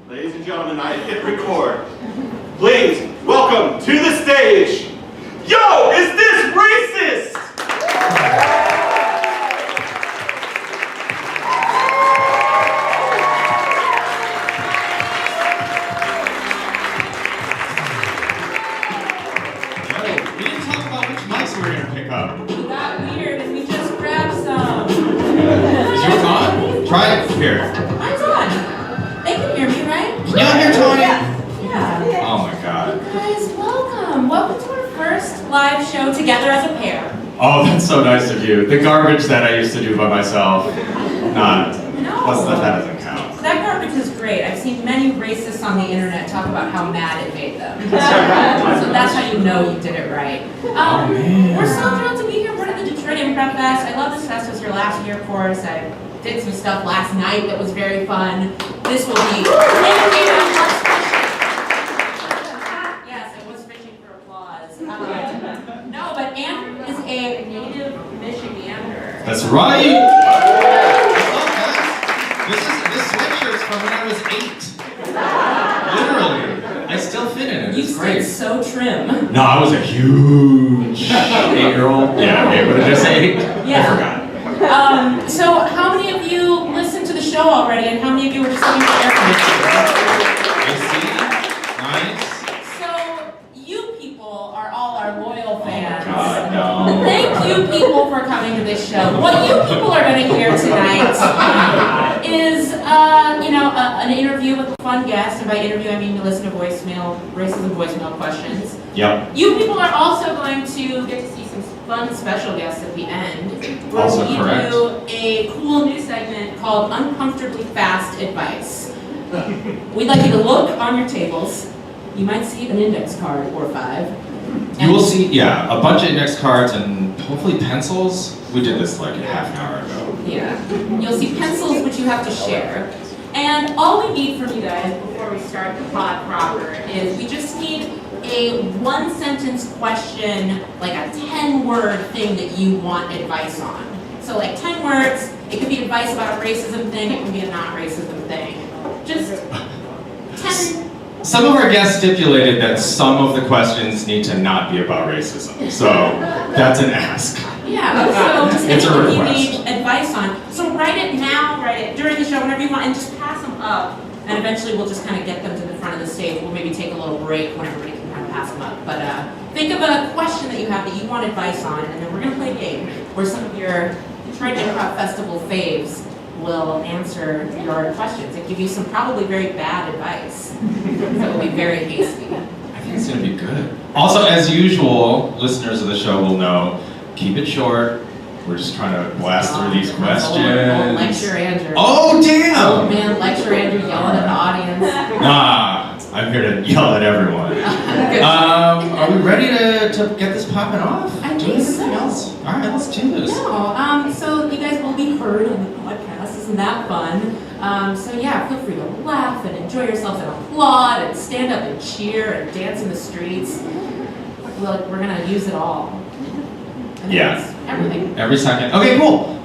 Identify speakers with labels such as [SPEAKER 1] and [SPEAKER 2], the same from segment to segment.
[SPEAKER 1] Ladies and gentlemen, I hit record. Please, welcome to the stage. Yo, is this racist?
[SPEAKER 2] We didn't talk about which mics we were going to pick up.
[SPEAKER 3] We got weird and we just grabbed some.
[SPEAKER 2] Is yours on? Try it. Here.
[SPEAKER 3] Mine's on. They can hear me, right?
[SPEAKER 2] Can y'all hear Tony?
[SPEAKER 3] Yeah.
[SPEAKER 2] Oh my god.
[SPEAKER 3] Guys, welcome. Welcome to our first live show together as a pair.
[SPEAKER 2] Oh, that's so nice of you. The garbage that I used to do by myself. Not.
[SPEAKER 3] No.
[SPEAKER 2] That doesn't count.
[SPEAKER 3] That garbage is great. I've seen many racists on the internet talk about how mad it made them. So that's how you know you did it right.
[SPEAKER 2] man.
[SPEAKER 3] We're so thrilled to be here. We're at the Detroit Improv Fest. I love this fest. It was your last year course. I did some stuff last night that was very fun. This will be. Yes, I was fishing for applause. No, but Andrew is a native Michigander.
[SPEAKER 2] That's right. I love that. This sweatshirt's from when I was 8. Literally. I still fit in it.
[SPEAKER 3] You
[SPEAKER 2] It's
[SPEAKER 3] stayed
[SPEAKER 2] great.
[SPEAKER 3] so trim.
[SPEAKER 2] No, I was a huge 8-year-old. Yeah, okay, what did I say?
[SPEAKER 3] Yeah.
[SPEAKER 2] I forgot.
[SPEAKER 3] So how many of you listened to the show already, and how many of you were just looking for air conditioning?
[SPEAKER 2] Nice.
[SPEAKER 3] So you people are all our loyal fans.
[SPEAKER 2] God, no.
[SPEAKER 3] Thank you people for coming to this show. What you people are going to hear tonight is, an interview with a fun guest, and by interview I mean you listen to racism voicemail questions.
[SPEAKER 2] Yep.
[SPEAKER 3] You people are also going to get to see some fun special guests at the end. Where
[SPEAKER 2] Also
[SPEAKER 3] we
[SPEAKER 2] correct.
[SPEAKER 3] do a cool new segment called Uncomfortably Fast Advice. We'd like you to look on your tables. You might see an index card or 5.
[SPEAKER 2] You will see, a bunch of index cards and hopefully pencils. We did this like a half an hour ago.
[SPEAKER 3] Yeah. You'll see pencils which you have to share. And all we need from you guys before we start the pod proper is we just need a 1-sentence question, like a 10-word thing that you want advice on. So like 10 words, it could be advice about a racism thing, it can be a non-racism thing. Just 10.
[SPEAKER 2] Some of our guests stipulated that some of the questions need to not be about racism. So that's an ask.
[SPEAKER 3] Yeah, so just
[SPEAKER 2] It's a
[SPEAKER 3] anything you
[SPEAKER 2] request.
[SPEAKER 3] need advice on. So write it now, write it during the show, whenever you want, and just pass them up. And eventually we'll just kind of get them to the front of the stage. We'll maybe take a little break when everybody can kind of pass them up. But think of a question that you have that you want advice on, and then we're going to play a game where some of your Detroit Improv Festival faves will answer your questions and give you some probably very bad advice. That will be very hasty.
[SPEAKER 2] I think it's going to be good. Also, as usual, listeners of the show will know, keep it short. We're just trying to blast through these questions.
[SPEAKER 3] Oh, lecture Andrew.
[SPEAKER 2] Oh, damn!
[SPEAKER 3] Oh man, lecture Andrew yelling at the audience.
[SPEAKER 2] Nah, I'm here to yell at everyone. Are we ready to get this popping off?
[SPEAKER 3] I think so.
[SPEAKER 2] Else? All right, let's do this.
[SPEAKER 3] No, so you guys will be heard on the podcast. Isn't that fun? So yeah, feel free to laugh and enjoy yourselves and applaud and stand up and cheer and dance in the streets. We're gonna use it all.
[SPEAKER 2] Yeah.
[SPEAKER 3] Everything.
[SPEAKER 2] Every second. Okay, cool.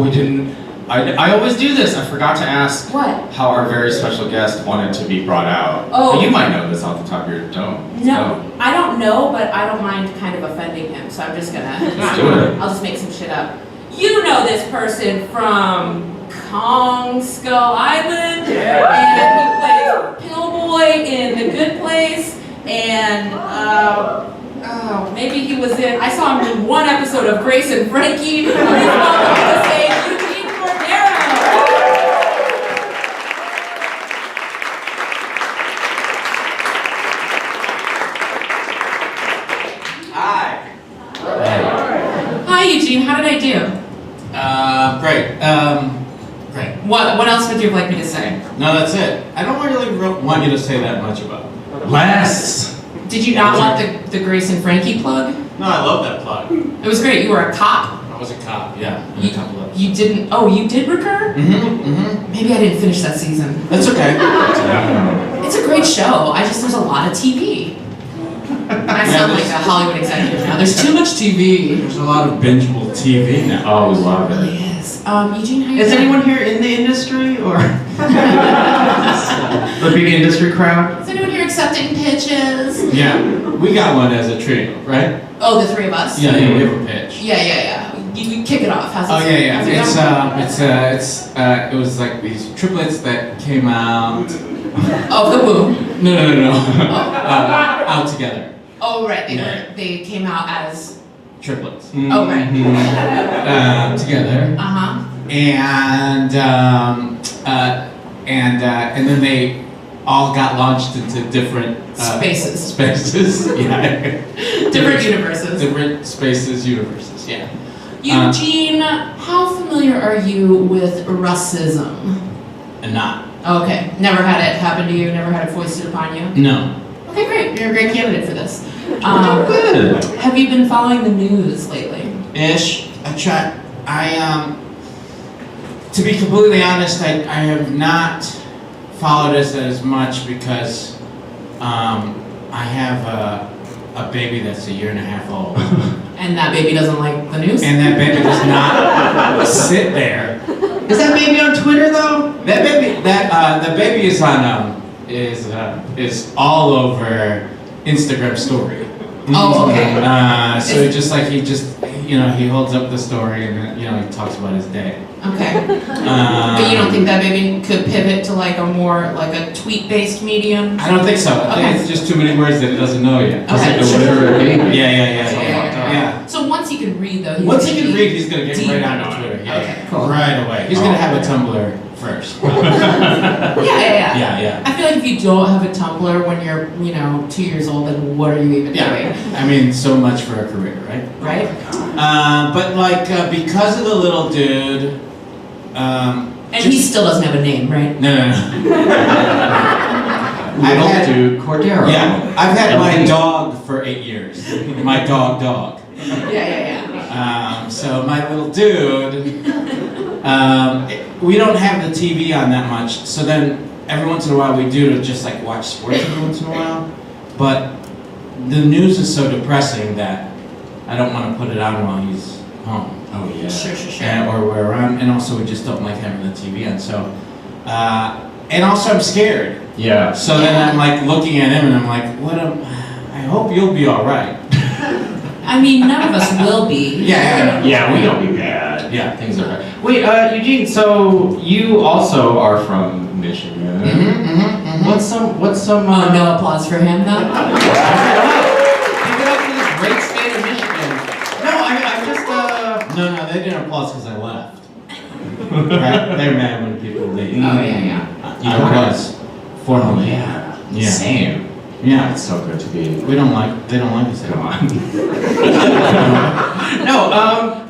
[SPEAKER 2] We didn't. I always do this. I forgot to ask
[SPEAKER 3] What?
[SPEAKER 2] how our very special guest wanted to be brought out.
[SPEAKER 3] Oh.
[SPEAKER 2] You might know this off the top of your dome.
[SPEAKER 3] No, I don't know, but I don't mind kind of offending him, so I'm just gonna.
[SPEAKER 2] Let's do it.
[SPEAKER 3] I'll just make some shit up. You know this person from Kong Skull Island, and he plays Pillboy in The Good Place, and maybe he was in. I saw him in one episode of Grace and Frankie. Please welcome to the stage, Eugene Cordero.
[SPEAKER 4] Hi.
[SPEAKER 3] Hi, Eugene. How did I do?
[SPEAKER 4] Great. Great.
[SPEAKER 3] What else would you like me to say?
[SPEAKER 4] No, that's it. I don't really want you to say that much about it.
[SPEAKER 2] Last.
[SPEAKER 3] Did you not want the Grace and Frankie plug?
[SPEAKER 4] No, I love that plug.
[SPEAKER 3] It was great. You were a cop.
[SPEAKER 4] I was a cop, yeah. In a couple of.
[SPEAKER 3] You didn't. Oh, you did recur? Maybe I didn't finish that season.
[SPEAKER 4] That's okay.
[SPEAKER 3] It's a great show. There's a lot of TV. I sound like a Hollywood executive now. There's too much TV.
[SPEAKER 4] There's a lot of bingeable TV now.
[SPEAKER 2] Oh, we love
[SPEAKER 3] It
[SPEAKER 2] it.
[SPEAKER 3] really is. Eugene, how you
[SPEAKER 4] Is
[SPEAKER 3] doing?
[SPEAKER 4] anyone here in the industry or the big industry crowd?
[SPEAKER 3] Is anyone here accepting pitches?
[SPEAKER 4] Yeah, we got one as a trio, right?
[SPEAKER 3] Oh, the three of us?
[SPEAKER 4] Yeah, we have a pitch.
[SPEAKER 3] Yeah. You kick it off. How's
[SPEAKER 4] Oh
[SPEAKER 3] it
[SPEAKER 4] yeah.
[SPEAKER 3] how's it going?
[SPEAKER 4] It was like these triplets that came out.
[SPEAKER 3] Oh, the womb.
[SPEAKER 4] No. Out together.
[SPEAKER 3] Oh, right.
[SPEAKER 4] Yeah.
[SPEAKER 3] They came out as.
[SPEAKER 4] Triplets.
[SPEAKER 3] Oh, right.
[SPEAKER 4] Together.
[SPEAKER 3] Uh-huh.
[SPEAKER 4] And then they all got launched into different
[SPEAKER 3] Spaces.
[SPEAKER 4] Spaces. Yeah.
[SPEAKER 3] Different universes.
[SPEAKER 4] Different spaces, universes. Yeah.
[SPEAKER 3] Eugene, how familiar are you with Russism?
[SPEAKER 4] And not.
[SPEAKER 3] Okay. Never had it happen to you? Never had it foisted upon you?
[SPEAKER 4] No.
[SPEAKER 3] Okay, great. You're a great candidate for this.
[SPEAKER 2] Good.
[SPEAKER 3] Have you been following the news lately?
[SPEAKER 4] Ish. I try. To be completely honest, I have not followed this as much because I have a baby that's 1.5 years old.
[SPEAKER 3] And that baby doesn't like the news?
[SPEAKER 4] And that baby does not sit there. Is that baby on Twitter though? That baby, the baby is on is all over Instagram story.
[SPEAKER 3] Oh, okay.
[SPEAKER 4] So he holds up the story and then, he talks about his day.
[SPEAKER 3] Okay. But you don't think that baby could pivot to like a more like a tweet-based medium?
[SPEAKER 4] I don't think so. I think it's just too many words that it doesn't know yet.
[SPEAKER 3] Okay.
[SPEAKER 4] Yeah.
[SPEAKER 3] So once he can read though,
[SPEAKER 4] Once he can read, he's gonna get right onto Twitter. Yeah.
[SPEAKER 3] Okay, cool.
[SPEAKER 4] Right away. He's gonna have a Tumblr first.
[SPEAKER 3] Yeah. I feel like if you don't have a Tumblr when you're, 2 years old, then what are you even doing?
[SPEAKER 4] I mean, so much for a career, right?
[SPEAKER 3] Right?
[SPEAKER 4] But because of the little dude,
[SPEAKER 3] And he still doesn't have a name, right?
[SPEAKER 4] No.
[SPEAKER 2] Dude, Cordero.
[SPEAKER 4] Yeah, I've had my dog for 8 years. My dog.
[SPEAKER 3] Yeah.
[SPEAKER 4] So my little dude, we don't have the TV on that much. So then every once in a while we do just like watch sports every once in a while. But the news is so depressing that I don't want to put it on while he's home.
[SPEAKER 2] Oh yeah.
[SPEAKER 3] Sure.
[SPEAKER 4] Or we're around, and also we just don't like having the TV on. So, and also I'm scared.
[SPEAKER 2] Yeah.
[SPEAKER 4] So then I'm like looking at him and I'm like, I hope you'll be all right.
[SPEAKER 3] I mean, none of us will be.
[SPEAKER 4] Yeah.
[SPEAKER 2] Yeah, we don't be bad.
[SPEAKER 4] Yeah.
[SPEAKER 2] Things are bad. Wait, Eugene, so you also are from Michigan.
[SPEAKER 4] Mm-hmm.
[SPEAKER 2] What's some
[SPEAKER 3] Oh, no applause for him though.
[SPEAKER 4] Give it up for this great state of Michigan. No, I'm just No, they didn't applaud because I left. Right? They're mad when people leave.
[SPEAKER 3] Oh, yeah.
[SPEAKER 4] I was. Formerly.
[SPEAKER 2] Yeah. Same.
[SPEAKER 4] Yeah.
[SPEAKER 2] It's so good to be.
[SPEAKER 4] They don't like us
[SPEAKER 2] Come
[SPEAKER 4] anymore.
[SPEAKER 2] on. No,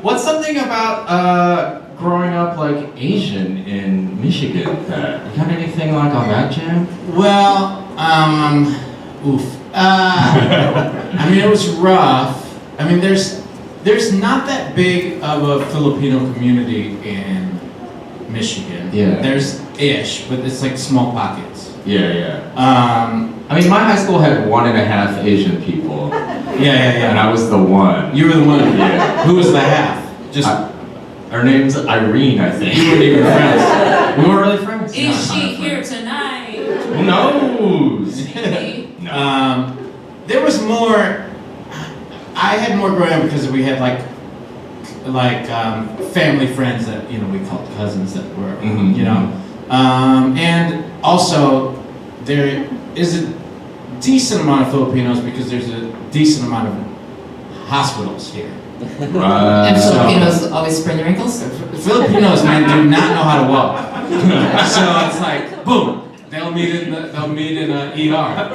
[SPEAKER 2] what's something about growing up like Asian in Michigan? You got anything like on that, Jam?
[SPEAKER 4] Well, I mean, it was rough. I mean, there's not that big of a Filipino community in Michigan.
[SPEAKER 2] Yeah.
[SPEAKER 4] There's ish, but it's like small pockets.
[SPEAKER 2] Yeah.
[SPEAKER 4] Um,
[SPEAKER 2] I mean, my high school had 1.5 Asian people,
[SPEAKER 4] yeah.
[SPEAKER 2] and I was the one.
[SPEAKER 4] You were the one.
[SPEAKER 2] Yeah.
[SPEAKER 4] Who was the half? Just
[SPEAKER 2] Her name's Irene, I think.
[SPEAKER 4] you weren't even friends.
[SPEAKER 2] We weren't really friends.
[SPEAKER 3] Is
[SPEAKER 2] No,
[SPEAKER 3] she
[SPEAKER 2] not
[SPEAKER 3] here
[SPEAKER 2] friends.
[SPEAKER 3] tonight?
[SPEAKER 2] Who knows?
[SPEAKER 3] Maybe.
[SPEAKER 2] No.
[SPEAKER 4] There was more. I had more growing up because we had like family friends that we called cousins that were and also there is a decent amount of Filipinos because there's a decent amount of hospitals here.
[SPEAKER 3] And Filipinos always sprain their ankles?
[SPEAKER 4] Filipinos, man, do not know how to walk. So it's like, boom, they'll meet in a ER.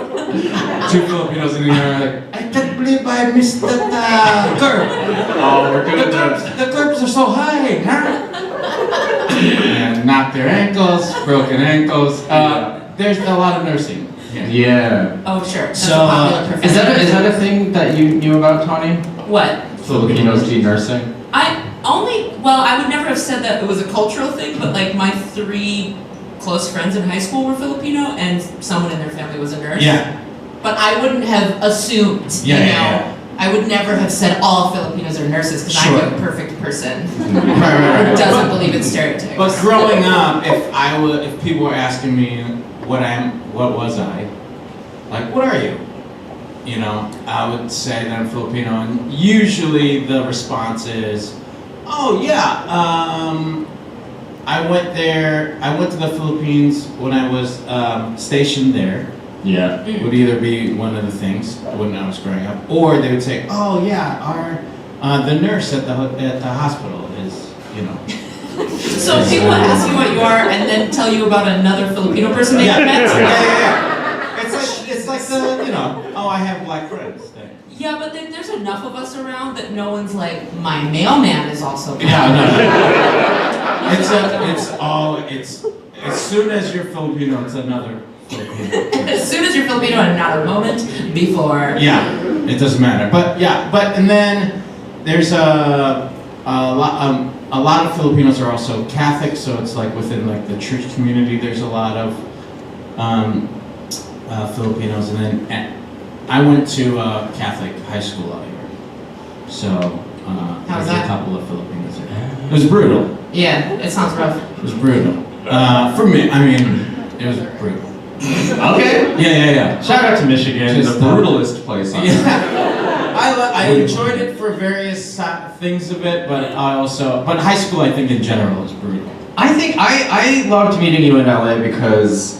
[SPEAKER 4] Two Filipinos in the ER are like, I can't believe I missed that curb.
[SPEAKER 2] Oh, we're good.
[SPEAKER 4] The curbs are so high, huh? And knocked their ankles, broken ankles. There's a lot of nursing.
[SPEAKER 2] Yeah.
[SPEAKER 3] Oh, sure. That's
[SPEAKER 4] So,
[SPEAKER 3] a popular profession.
[SPEAKER 2] Is that a thing that you knew about, Tawny?
[SPEAKER 3] What?
[SPEAKER 2] Filipinos do nursing?
[SPEAKER 3] I would never have said that it was a cultural thing, but like my 3 close friends in high school were Filipino, and someone in their family was a nurse.
[SPEAKER 4] Yeah.
[SPEAKER 3] But I wouldn't have assumed,
[SPEAKER 4] Yeah.
[SPEAKER 3] I would never have said all Filipinos are nurses because
[SPEAKER 4] Sure.
[SPEAKER 3] I'm a perfect person
[SPEAKER 4] Right.
[SPEAKER 3] who doesn't believe in stereotypes.
[SPEAKER 4] But growing up, if people were asking me what was I, like, what are you? You know, I would say that I'm Filipino, and usually the response is, oh yeah, I went to the Philippines when I was stationed there.
[SPEAKER 2] Yeah.
[SPEAKER 4] Would either be one of the things when I was growing up, or they would say, "Oh yeah, the nurse at the hospital is, you know."
[SPEAKER 3] So if people ask you what you are and then tell you about another Filipino person they met.
[SPEAKER 4] Yeah. It's like the, you know, oh, I have black friends thing.
[SPEAKER 3] Yeah, but there's enough of us around that no one's like, my mailman is also black.
[SPEAKER 4] Yeah, no. It's as soon as you're Filipino, it's another Filipino.
[SPEAKER 3] As soon as you're Filipino and not a moment before.
[SPEAKER 4] Yeah, it doesn't matter. But and then there's a lot of Filipinos are also Catholic, so it's like within like the church community. There's a lot of Filipinos, and then I went to a Catholic high school out here, so
[SPEAKER 3] How's
[SPEAKER 4] there's
[SPEAKER 3] that?
[SPEAKER 4] a couple of Filipinos there. It was brutal.
[SPEAKER 3] Yeah, it sounds rough.
[SPEAKER 4] It was brutal. For me, I mean, it was brutal.
[SPEAKER 2] Okay.
[SPEAKER 4] Yeah.
[SPEAKER 2] Shout out to Michigan,
[SPEAKER 4] Just,
[SPEAKER 2] the brutalist place on earth.
[SPEAKER 4] I enjoyed it for various things of it, but high school, I think in general is brutal.
[SPEAKER 2] I think I loved meeting you in LA because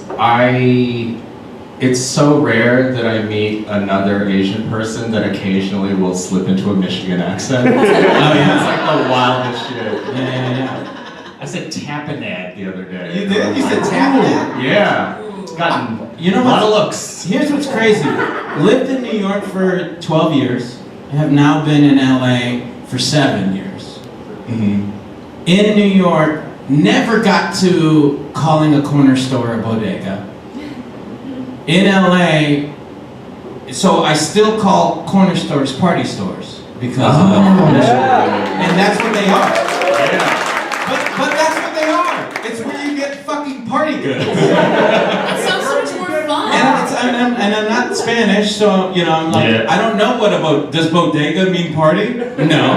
[SPEAKER 2] it's so rare that I meet another Asian person that occasionally will slip into a Michigan accent.
[SPEAKER 4] Oh yeah.
[SPEAKER 2] It's like the wildest shit.
[SPEAKER 4] Yeah.
[SPEAKER 2] I said tapenade the other day.
[SPEAKER 4] You did? You said tapenade?
[SPEAKER 2] Yeah. Gotten
[SPEAKER 4] You know
[SPEAKER 2] a lot of
[SPEAKER 4] what?
[SPEAKER 2] looks.
[SPEAKER 4] Here's what's crazy. Lived in New York for 12 years. I have now been in LA for 7 years.
[SPEAKER 2] Mm-hmm.
[SPEAKER 4] In New York, never got to calling a corner store a bodega. In LA, so I still call corner stores party stores because of and that's what they are.
[SPEAKER 2] Yeah.
[SPEAKER 4] But that's what they are. It's where you get fucking party goods.
[SPEAKER 3] That sounds so much more fun.
[SPEAKER 4] And I'm not Spanish, so you know I'm like
[SPEAKER 2] Yeah.
[SPEAKER 4] I don't know does bodega mean party? No,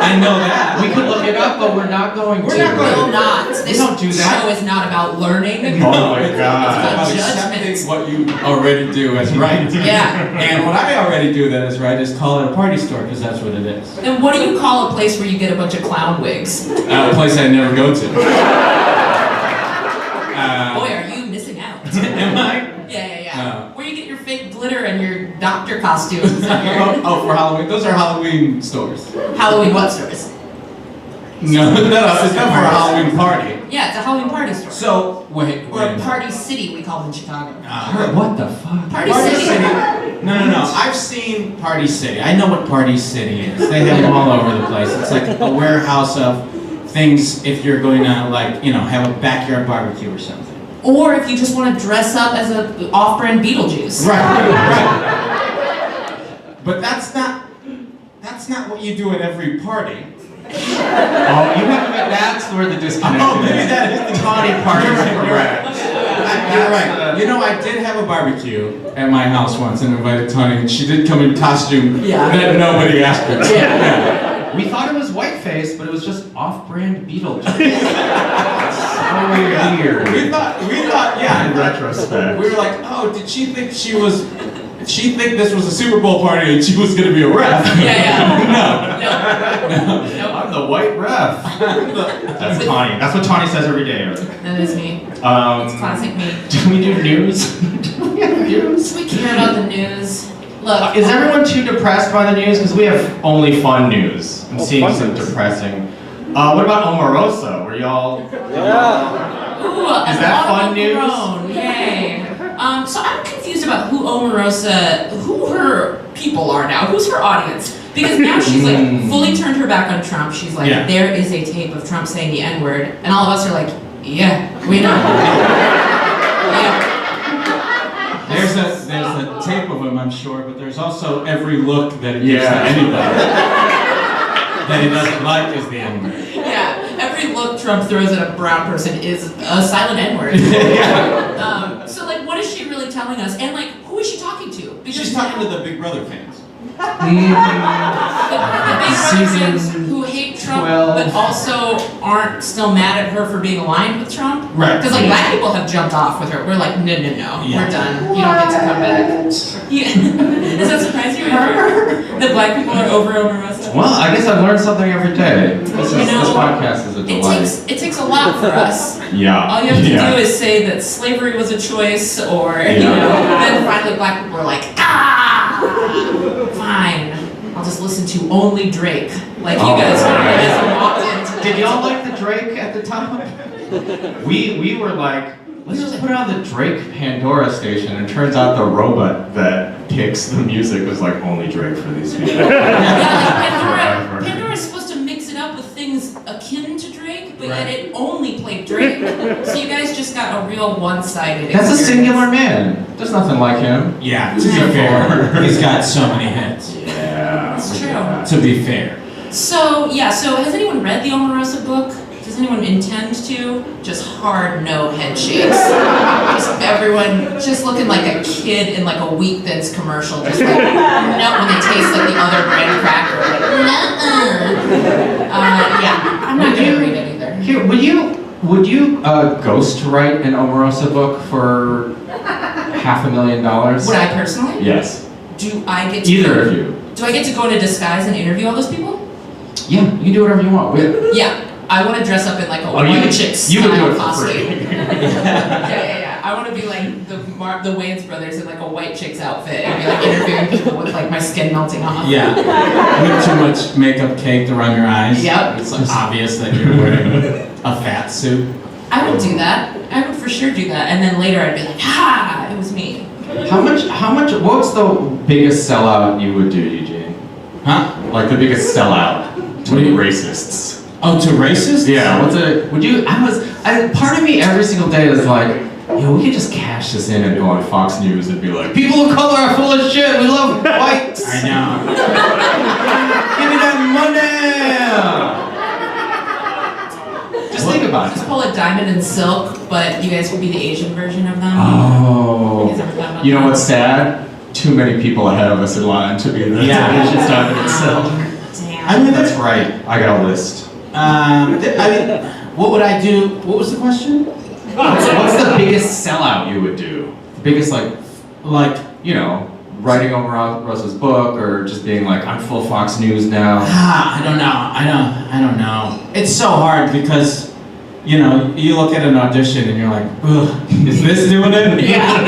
[SPEAKER 4] I know that.
[SPEAKER 2] We could look it up, but we're not going
[SPEAKER 4] We're
[SPEAKER 2] to.
[SPEAKER 4] not going
[SPEAKER 3] Will not. This
[SPEAKER 4] don't do that.
[SPEAKER 3] show is not about learning.
[SPEAKER 2] Oh my
[SPEAKER 4] It's
[SPEAKER 2] god.
[SPEAKER 4] about
[SPEAKER 3] Judgment.
[SPEAKER 4] accepting what you already do as right.
[SPEAKER 3] Yeah.
[SPEAKER 4] And what I already do that is right is call it a party store because that's what it is.
[SPEAKER 3] And what do you call a place where you get a bunch of clown wigs?
[SPEAKER 4] A place I never go to.
[SPEAKER 3] Boy, are you missing out.
[SPEAKER 4] Am I?
[SPEAKER 3] Yeah. Where you get your fake glitter and your doctor costumes.
[SPEAKER 4] Oh, for Halloween. Those are Halloween stores.
[SPEAKER 3] Halloween what stores?
[SPEAKER 4] No, it's not for a Halloween party.
[SPEAKER 3] Yeah, it's a Halloween party store.
[SPEAKER 4] So wait.
[SPEAKER 3] Or a party city, we call them in Chicago.
[SPEAKER 2] What the fuck?
[SPEAKER 3] Party
[SPEAKER 4] Party
[SPEAKER 3] City.
[SPEAKER 4] City. No. I've seen Party City. I know what Party City is. They have them all over the place. It's like a warehouse of things if you're going to like, you know, have a backyard barbecue or something.
[SPEAKER 3] Or if you just want to dress up as a off-brand Beetlejuice.
[SPEAKER 4] Right. But that's not what you do at every party.
[SPEAKER 2] That's where the disconnect
[SPEAKER 4] Oh, maybe
[SPEAKER 2] is.
[SPEAKER 4] that is the
[SPEAKER 2] Tawny party is
[SPEAKER 4] You're right.
[SPEAKER 2] correct.
[SPEAKER 4] You're right. You know, I did have a barbecue at my house once and invited Tawny, and she did come in costume that nobody asked her.
[SPEAKER 3] Yeah.
[SPEAKER 2] We thought it was whiteface, but it was just off-brand Beetlejuice. So weird.
[SPEAKER 4] We thought, yeah.
[SPEAKER 2] In retrospect.
[SPEAKER 4] We were like, oh, did she think this was a Super Bowl party and she was going to be a ref?
[SPEAKER 3] Yeah.
[SPEAKER 2] No, I'm the white ref. That's Tawny. That's what Tawny says every day.
[SPEAKER 3] That is me. It's classic me.
[SPEAKER 2] Do we do news? Do we have news?
[SPEAKER 3] We care about the news. Look.
[SPEAKER 2] Is everyone too depressed by the news? Because we have only fun news. I'm seeing some depressing. What about Omarosa? Were y'all?
[SPEAKER 3] Ooh,
[SPEAKER 2] Is that fun news?
[SPEAKER 3] grown. Yay. So I'm confused about who her people are now. Who's her audience? Because now she's like fully turned her back on Trump. She's like, there is a tape of Trump saying the N-word, and all of us are like, yeah, we know. Yeah.
[SPEAKER 4] There's a tape of him, I'm sure, but there's also every look that he gives to anybody that he doesn't like is the N-word.
[SPEAKER 3] Yeah, every look Trump throws at a brown person is a silent N-word. So like, what is she really telling us? And like, who is she talking to? Because
[SPEAKER 4] She's talking to the Big Brother fans.
[SPEAKER 3] The big
[SPEAKER 2] Season
[SPEAKER 3] Republicans who hate Trump
[SPEAKER 2] 12.
[SPEAKER 3] but also aren't still mad at her for being aligned with Trump.
[SPEAKER 4] Right.
[SPEAKER 3] Because like black people have jumped off with her. We're like, no,
[SPEAKER 4] Yeah.
[SPEAKER 3] we're done. You don't get to come back. Yeah. Does that surprise you? That black people are over Omarosa?
[SPEAKER 2] Well, I guess I've learned something every day. This
[SPEAKER 3] know,
[SPEAKER 2] podcast is a delight.
[SPEAKER 3] It takes a lot for us.
[SPEAKER 2] Yeah.
[SPEAKER 3] All you have to do is say that slavery was a choice, or you know, then finally black people are like, fine, I'll just listen to only Drake, like you guys walked into.
[SPEAKER 2] Did y'all like the Drake at the time? We were like, let's just put on the Drake Pandora station, and it turns out the robot that picks the music was like only Drake for these people.
[SPEAKER 3] Yeah, Pandora is supposed to mix it up with things akin to Drake, but yet it only played Drake. So you guys just got a real one-sided
[SPEAKER 2] That's a
[SPEAKER 3] experience.
[SPEAKER 2] singular man. There's nothing like him.
[SPEAKER 4] Yeah, to be fair, he's got so many hits.
[SPEAKER 2] Yeah.
[SPEAKER 3] It's true.
[SPEAKER 4] To be fair.
[SPEAKER 3] So has anyone read the Omarosa book? Does anyone intend to? Just hard no head shakes. Just everyone just looking like a kid in like a Wheat Thins commercial, just like no when they taste like the other brand cracker. Like, yeah, I'm not gonna read it either.
[SPEAKER 2] Here, would you ghostwrite an Omarosa book for $500,000?
[SPEAKER 3] Would I personally?
[SPEAKER 2] Yes.
[SPEAKER 3] Do I get to
[SPEAKER 2] Either of you.
[SPEAKER 3] Do I get to go into disguise and interview all those people?
[SPEAKER 2] Yeah, you can do whatever you want.
[SPEAKER 3] Yeah. I want to dress up in like a
[SPEAKER 2] you
[SPEAKER 3] white
[SPEAKER 2] can-
[SPEAKER 3] chick
[SPEAKER 2] you can do
[SPEAKER 3] style
[SPEAKER 2] it for
[SPEAKER 3] costume.
[SPEAKER 2] free.
[SPEAKER 3] Yeah. I want to be like the Wayans brothers in like a white chick's outfit and be like interviewing people with like my skin melting off.
[SPEAKER 4] Yeah. You have too much makeup caked around your eyes.
[SPEAKER 3] Yep.
[SPEAKER 4] It's like obvious that you're wearing a fat suit.
[SPEAKER 3] I would do that. I would for sure do that. And then later I'd be like, ha, it was me.
[SPEAKER 2] How much, what's the biggest sellout you would do, Eugene?
[SPEAKER 4] Huh?
[SPEAKER 2] Like the biggest sellout to
[SPEAKER 4] What do you-
[SPEAKER 2] racists?
[SPEAKER 4] Oh, to racists?
[SPEAKER 2] Yeah, part of me every single day is like, yo, we could just cash this in and go on Fox News and be like, people of color are full of shit, we love whites.
[SPEAKER 4] I know.
[SPEAKER 2] Give me that money. Just think about
[SPEAKER 3] Just
[SPEAKER 2] it.
[SPEAKER 3] pull a Diamond and Silk, but you guys would be the Asian version of them.
[SPEAKER 2] Oh.
[SPEAKER 3] You guys ever thought about
[SPEAKER 2] You know
[SPEAKER 3] that?
[SPEAKER 2] what's sad? Too many people ahead of us in line to be the
[SPEAKER 4] Yeah.
[SPEAKER 2] Asian side of itself.
[SPEAKER 3] Damn.
[SPEAKER 4] I mean,
[SPEAKER 2] That's right. I got a list.
[SPEAKER 4] I mean, what would I do? What was the question?
[SPEAKER 2] What's the biggest sellout you would do? The biggest, like, you know, writing Omarosa's book, or just being like, I'm full Fox News now.
[SPEAKER 4] I don't know. It's so hard because, you know, you look at an audition and you're like, ugh, is this doing it?
[SPEAKER 3] Yeah.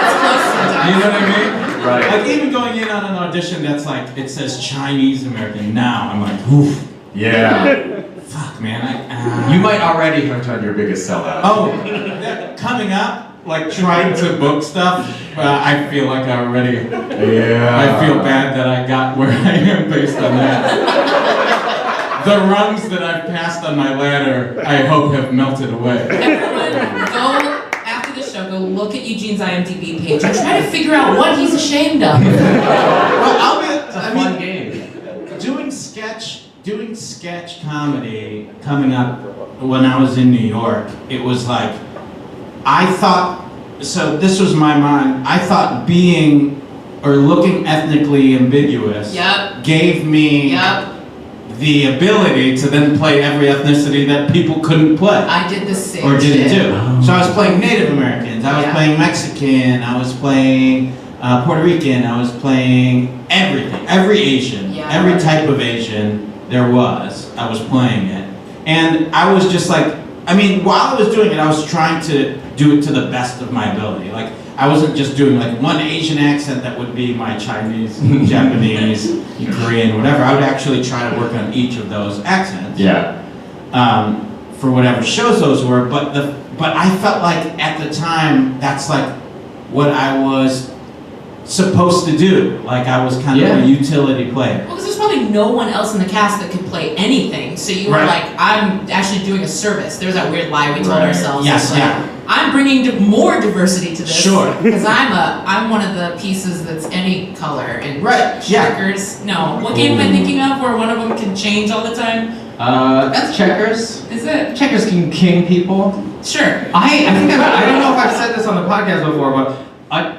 [SPEAKER 3] It's close sometimes.
[SPEAKER 4] You know what I mean?
[SPEAKER 2] Right.
[SPEAKER 4] Like even going in on an audition that's like, it says Chinese American now, I'm like, oof,
[SPEAKER 2] Yeah.
[SPEAKER 4] fuck man,
[SPEAKER 2] You might already have done your biggest sellout.
[SPEAKER 4] Oh, coming up, like trying to book stuff, I feel like I already,
[SPEAKER 2] Yeah.
[SPEAKER 4] I feel bad that I got where I am based on that. The rungs that I've passed on my ladder, I hope have melted away.
[SPEAKER 3] Everyone, go after the show. Go look at Eugene's IMDb page and try to figure out what he's ashamed of.
[SPEAKER 4] Well,
[SPEAKER 2] It's a fun game.
[SPEAKER 4] doing sketch comedy coming up when I was in New York, it was like, I thought, so this was my mind, I thought being or looking ethnically ambiguous
[SPEAKER 3] Yep.
[SPEAKER 4] gave me
[SPEAKER 3] Yep.
[SPEAKER 4] the ability to then play every ethnicity that people couldn't play
[SPEAKER 3] I did the same
[SPEAKER 4] or didn't
[SPEAKER 3] shit.
[SPEAKER 4] do. So I was playing Native Americans, I was
[SPEAKER 3] Yeah.
[SPEAKER 4] playing Mexican, I was playing Puerto Rican, I was playing everything, every Asian,
[SPEAKER 3] Yeah.
[SPEAKER 4] every type of Asian there was, I was playing it. And I was just like, I mean, while I was doing it, I was trying to do it to the best of my ability. Like, I wasn't just doing like one Asian accent that would be my Chinese, Japanese, Korean, whatever. I would actually try to work on each of those accents.
[SPEAKER 2] Yeah.
[SPEAKER 4] For whatever shows those were, but I felt like at the time that's like what I was supposed to do. Like I was kind of
[SPEAKER 2] Yeah.
[SPEAKER 4] a utility player.
[SPEAKER 3] Well, because there's probably no one else in the cast that could play anything. So you were
[SPEAKER 4] Right.
[SPEAKER 3] like, I'm actually doing a service. There was that weird lie we told
[SPEAKER 2] Right.
[SPEAKER 3] ourselves.
[SPEAKER 4] Yes,
[SPEAKER 3] It's like,
[SPEAKER 4] yeah.
[SPEAKER 3] I'm bringing more diversity to this.
[SPEAKER 4] Sure.
[SPEAKER 3] Because I'm one of the pieces that's any color. And
[SPEAKER 4] Right, yeah.
[SPEAKER 3] checkers. No. What game am I thinking of where one of them can change all the time?
[SPEAKER 2] That's checkers.
[SPEAKER 3] Is it?
[SPEAKER 2] Checkers can king people.
[SPEAKER 3] Sure.
[SPEAKER 2] I think I don't know if I've said this on the podcast before, but I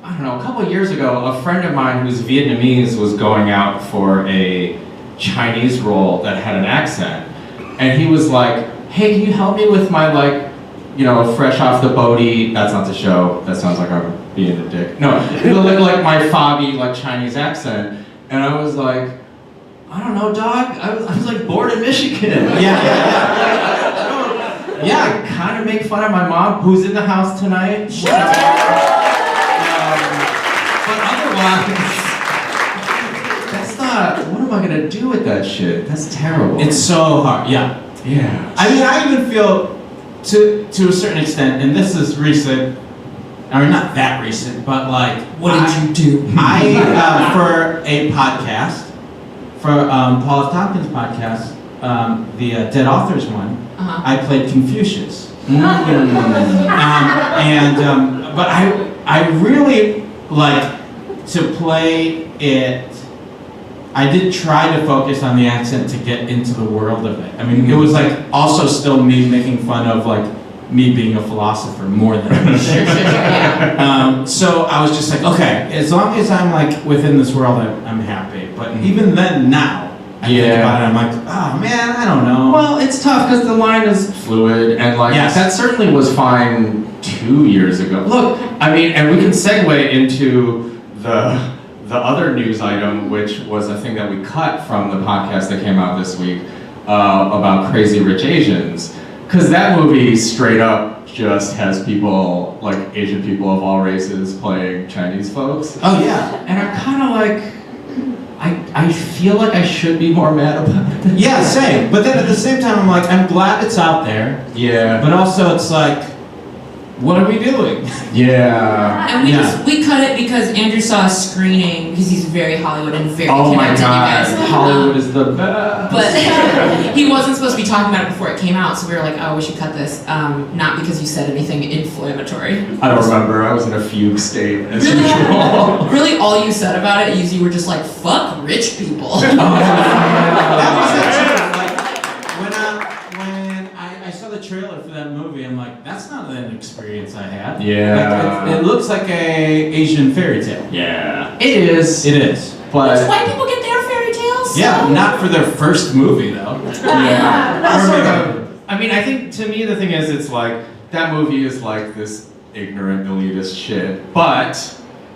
[SPEAKER 2] I don't know, a couple of years ago, a friend of mine who's Vietnamese was going out for a Chinese role that had an accent. And he was like, hey, can you help me with my, like, you know, fresh off the boaty, that's not the show, that sounds like I'm being a dick. No, like my fobby, like Chinese accent. And I was like, I don't know, dog, I was like born in Michigan. Yeah, I kind of make fun of my mom, who's in the house tonight. But otherwise, that's not, what am I gonna do with that shit? That's terrible.
[SPEAKER 4] It's so hard, yeah.
[SPEAKER 2] Yeah.
[SPEAKER 4] I mean, I even feel, to a certain extent, and this is recent, or not that recent, but like,
[SPEAKER 3] What did you do?
[SPEAKER 4] For a podcast, for Paul F. Tompkins' podcast, the Dead Authors one, I played Confucius. But I really like to play it. I did try to focus on the accent to get into the world of it. I mean, it was like also still me making fun of like me being a philosopher more than anything. So I was just like, okay, as long as I'm like within this world, I'm happy. But even then, now I think about it, I'm like, oh man, I don't know.
[SPEAKER 2] Well, it's tough because the line is fluid, and like that certainly was fine 2 years ago. Look, I mean, and we can segue into the other news item, which was a thing that we cut from the podcast that came out this week about Crazy Rich Asians, because that movie straight up just has people, like Asian people of all races playing Chinese folks.
[SPEAKER 4] Oh yeah.
[SPEAKER 2] And I'm kind of like, I feel like I should be more mad about it.
[SPEAKER 4] Yeah, same. But then at the same time, I'm like, I'm glad it's out there.
[SPEAKER 2] Yeah.
[SPEAKER 4] But also, it's like, what are we doing?
[SPEAKER 2] Yeah.
[SPEAKER 3] And we cut it because Andrew saw a screening because he's very Hollywood and very
[SPEAKER 2] Oh my
[SPEAKER 3] connected,
[SPEAKER 2] god,
[SPEAKER 3] you guys.
[SPEAKER 2] Hollywood is the best.
[SPEAKER 3] But he wasn't supposed to be talking about it before it came out, so we were like, oh, we should cut this. Not because you said anything inflammatory.
[SPEAKER 2] I don't remember. I was in a fugue state as usual.
[SPEAKER 3] Really, all you said about it is you were just like, fuck rich people.
[SPEAKER 4] That was it too. Like when I saw the trailer for that movie, I'm like, that's not an experience I had.
[SPEAKER 2] Yeah.
[SPEAKER 4] Like, it looks like a Asian fairy tale.
[SPEAKER 2] Yeah. It is.
[SPEAKER 4] It is.
[SPEAKER 2] But
[SPEAKER 3] Does white people get their fairy tales?
[SPEAKER 4] yeah, not for their first movie though.
[SPEAKER 2] yeah. I mean, I think to me the thing is, it's like that movie is like this ignorant elitist shit, but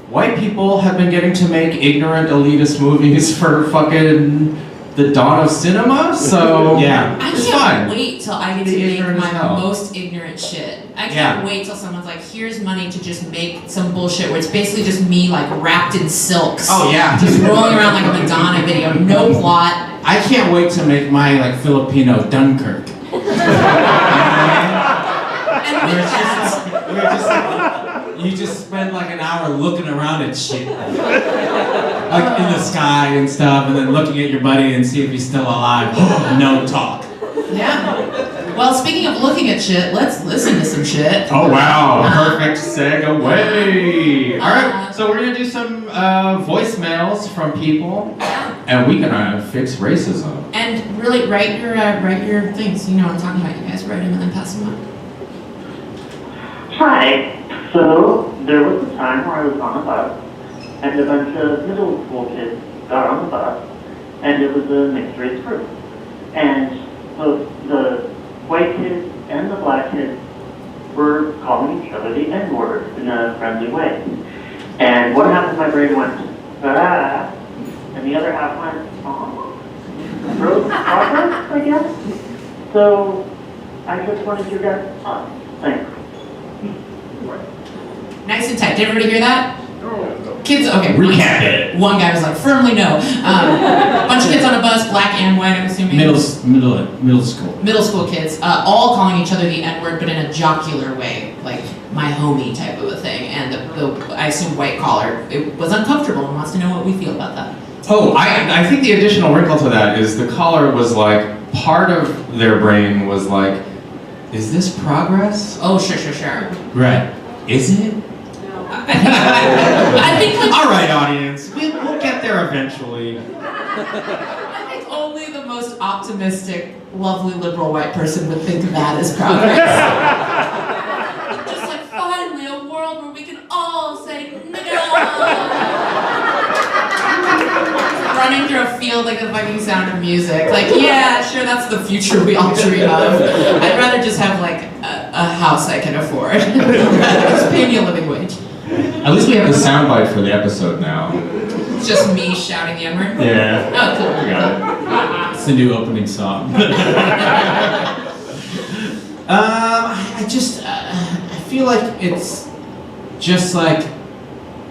[SPEAKER 2] white people have been getting to make ignorant elitist movies for fucking the dawn of cinema, so
[SPEAKER 4] yeah,
[SPEAKER 3] I
[SPEAKER 2] it's
[SPEAKER 3] can't
[SPEAKER 2] fine.
[SPEAKER 3] wait till I get to make
[SPEAKER 2] Ignorant as
[SPEAKER 3] my
[SPEAKER 2] hell.
[SPEAKER 3] most ignorant shit. I can't wait till someone's like, here's money to just make some bullshit where it's basically just me like wrapped in silks.
[SPEAKER 4] Oh yeah.
[SPEAKER 3] Just rolling around like a Madonna video, no plot.
[SPEAKER 4] I can't wait to make my like Filipino Dunkirk.
[SPEAKER 3] And with that,
[SPEAKER 4] You just spend like an hour looking around at shit. Like in the sky and stuff, and then looking at your buddy and see if he's still alive. No talk.
[SPEAKER 3] yeah. Well, speaking of looking at shit, let's listen to some shit.
[SPEAKER 2] Oh wow, perfect segue. All right, so we're gonna do some voicemails from people, and we're gonna fix racism.
[SPEAKER 3] And really write your things. You know what I'm talking about. You guys write them and then pass them on.
[SPEAKER 5] Hi. So, there was a time where I was on a bus, and a bunch of middle school kids got on the bus, and it was a mixed race group. And both the white kids and the black kids were calling each other the N-word in a friendly way. And one half of my brain went, ah, and the other half went, oh. Road progress, I guess? So, I just wanted your guys' thoughts. Thanks.
[SPEAKER 3] Nice and tight. Did everybody hear that? Kids, okay.
[SPEAKER 2] Recap it.
[SPEAKER 3] One guy was like, firmly no. Bunch of kids on a bus, black and white, I'm assuming.
[SPEAKER 4] Middle school.
[SPEAKER 3] Middle school kids, all calling each other the N-word, but in a jocular way, like my homie type of a thing. And the I assume white collar, it was uncomfortable and wants to know what we feel about that.
[SPEAKER 2] Oh, I think the additional wrinkle to that is the caller was like, part of their brain was like, is this progress?
[SPEAKER 3] Oh, sure.
[SPEAKER 4] Right.
[SPEAKER 2] Is it?
[SPEAKER 3] I think like,
[SPEAKER 2] All right, audience, we'll get there eventually.
[SPEAKER 3] I think only the most optimistic, lovely liberal white person would think of that as progress. Just like finally a world where we can all say nigga. running through a field like the fucking Sound of Music. Like, yeah, sure, that's the future we all dream of. I'd rather just have like a house I can afford. Just pay me a living wage.
[SPEAKER 2] At least we have the soundbite for the episode now.
[SPEAKER 3] It's just me shouting the N-word.
[SPEAKER 2] Yeah.
[SPEAKER 3] Oh, cool.
[SPEAKER 2] We got it.
[SPEAKER 4] It's the new opening song. I feel like it's just like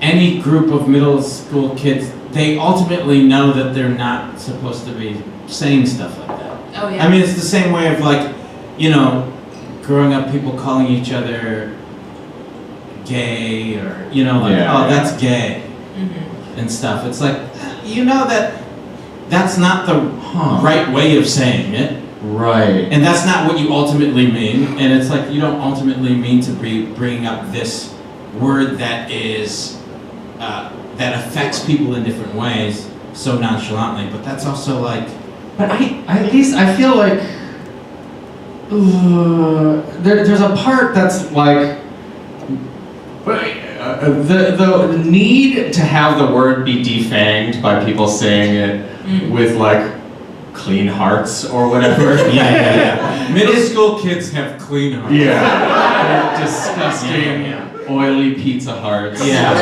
[SPEAKER 4] any group of middle school kids, they ultimately know that they're not supposed to be saying stuff like that.
[SPEAKER 3] Oh, yeah.
[SPEAKER 4] I mean, it's the same way of like, you know, growing up, people calling each other gay or, you know, like,
[SPEAKER 2] Yeah,
[SPEAKER 4] oh,
[SPEAKER 2] yeah.
[SPEAKER 4] that's gay and stuff. It's like, you know that that's not the right way of saying it.
[SPEAKER 2] Right.
[SPEAKER 4] And that's not what you ultimately mean. And it's like you don't ultimately mean to be bringing up this word that is that affects people in different ways so nonchalantly. But that's also like.
[SPEAKER 2] But at least I feel like there's a part that's like the need to have the word be defanged by people saying it with like clean hearts or whatever.
[SPEAKER 4] Yeah. Middle school kids have clean hearts.
[SPEAKER 2] Yeah. They're disgusting, oily pizza hearts.
[SPEAKER 4] Yeah.